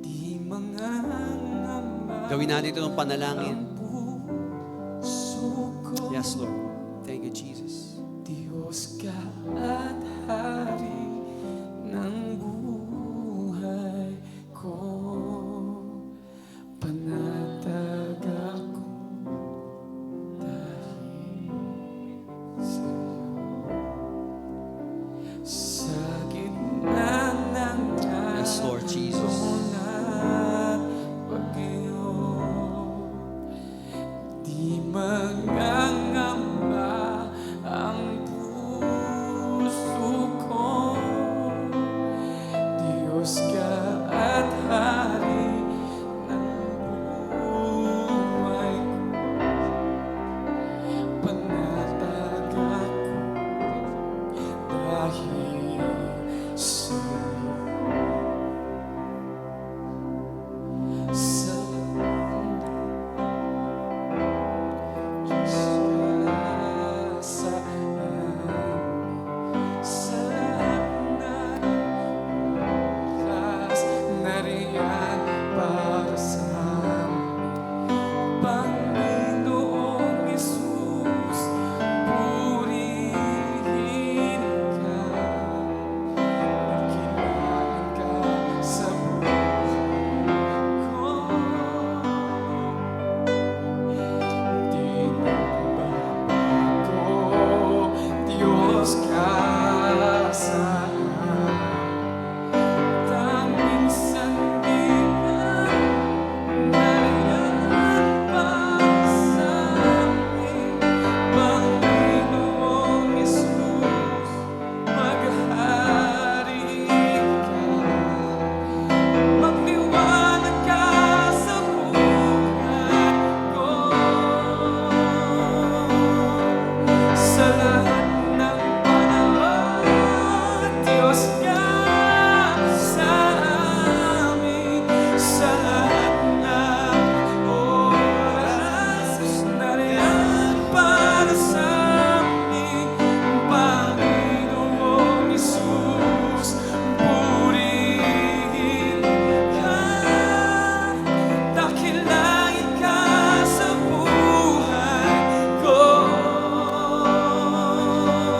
Speaker 2: di mangangamba
Speaker 1: Gawin natin ito ng panalangin.
Speaker 2: ang puso ko.
Speaker 1: Yes, Lord. Thank you, Jesus.
Speaker 2: Diyos ka at Hari ng buhay ko. Panatag ako dahil sa'yo. Sa gitna ng
Speaker 1: Yes, Lord Jesus.
Speaker 2: alon at bagyo, di mangangamba ang puso ko. Diyos ka at Hari ng buhay ko. Panatag ako dahil sa'yo. Sa Panginoong Jesus, purihin ka, nakilaan ka sa buhay ko. Di nagbabago, Diyos ka sa tanging sandigan, nariyan pa sa amin. Panginoong Jesus, maghari ka, magliwanag ka sa buhay ko. Sa lahat ng panahon, Diyos ka sa amin. Sa lahat ng oras, nariyan para sa amin. Panginoong Jesus, purihin ka, dakilain ka sa buhay ko.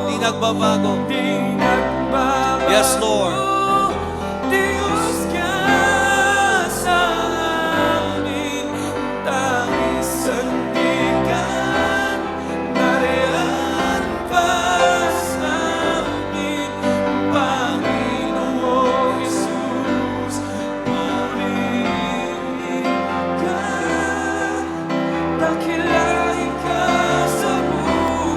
Speaker 1: Di nagbabago.
Speaker 2: Di nagbabago.
Speaker 1: Yes, Lord.
Speaker 2: Diyos ka sa amin, tanging sandigan, nariyan pa sa amin. Panginoong Jesus, purihin ka, dakilain ka sa buhay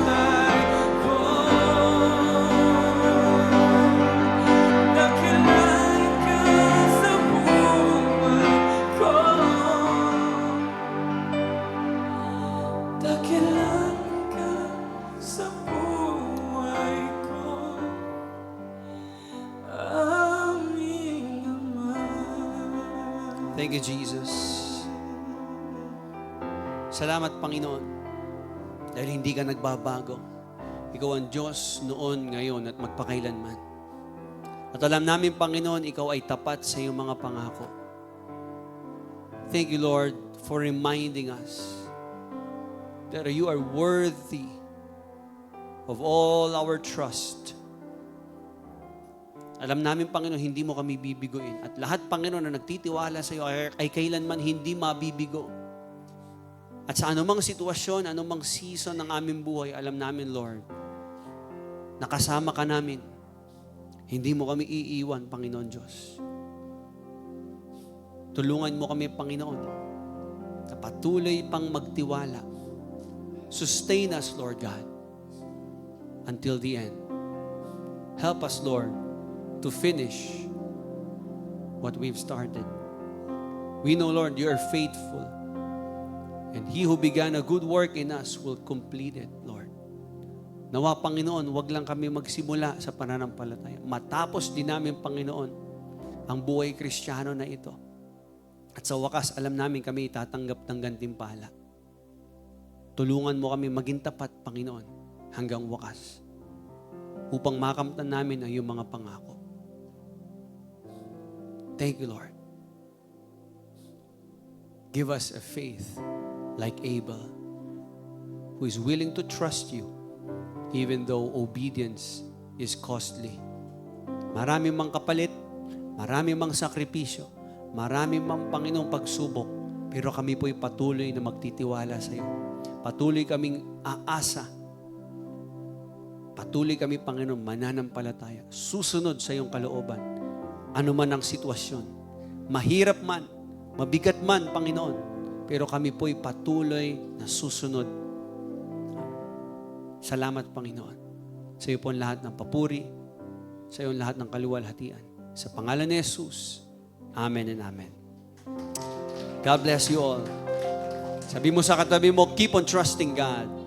Speaker 1: Thank you, Jesus. Salamat, Panginoon, dahil hindi ka nagbabago. Ikaw ang Diyos noon, ngayon, at magpakailanman. At alam namin, Panginoon, Ikaw ay tapat sa iyong mga pangako. Thank you, Lord, for reminding us that you are worthy of all our trust. Alam namin, Panginoon, hindi mo kami bibiguin. At lahat, Panginoon, na nagtitiwala sa iyo ay kailanman hindi mabibigo. At sa anumang sitwasyon, anumang season ng aming buhay, alam namin, Lord, nakasama ka namin. Hindi mo kami iiwan, Panginoon Diyos. Tulungan mo kami, Panginoon, na patuloy pang magtiwala. Sustain us, Lord God, until the end. Help us, Lord, to finish what we've started. We know, Lord, you are faithful. And He who began a good work in us will complete it, Lord. Nawa, Panginoon, wag lang kami magsimula sa pananampalataya. Matapos din namin, Panginoon, ang buhay Kristiyano na ito. At sa wakas, alam namin kami itatanggap ng gantimpala. Tulungan mo kami maging tapat, Panginoon, hanggang wakas. Upang makamtan namin ang iyong mga pangako. Thank you, Lord. Give us a faith like Abel, who is willing to trust you, even though obedience is costly. Marami mang kapalit, marami mang sakripisyo, marami mang Panginoong pagsubok, pero kami po'y patuloy na magtitiwala sa iyo. Patuloy kaming aasa. Patuloy kami, Panginoon, mananampalataya. Susunod sa iyong kalooban. Ano man ang sitwasyon. Mahirap man, mabigat man, Panginoon, pero kami po'y patuloy na susunod. Salamat, Panginoon. Sa iyo po ang lahat ng papuri, sa iyo ang lahat ng kaluwalhatian. Sa pangalan ni Jesus, Amen and Amen. God bless you all. Sabi mo sa katabi mo, keep on trusting God.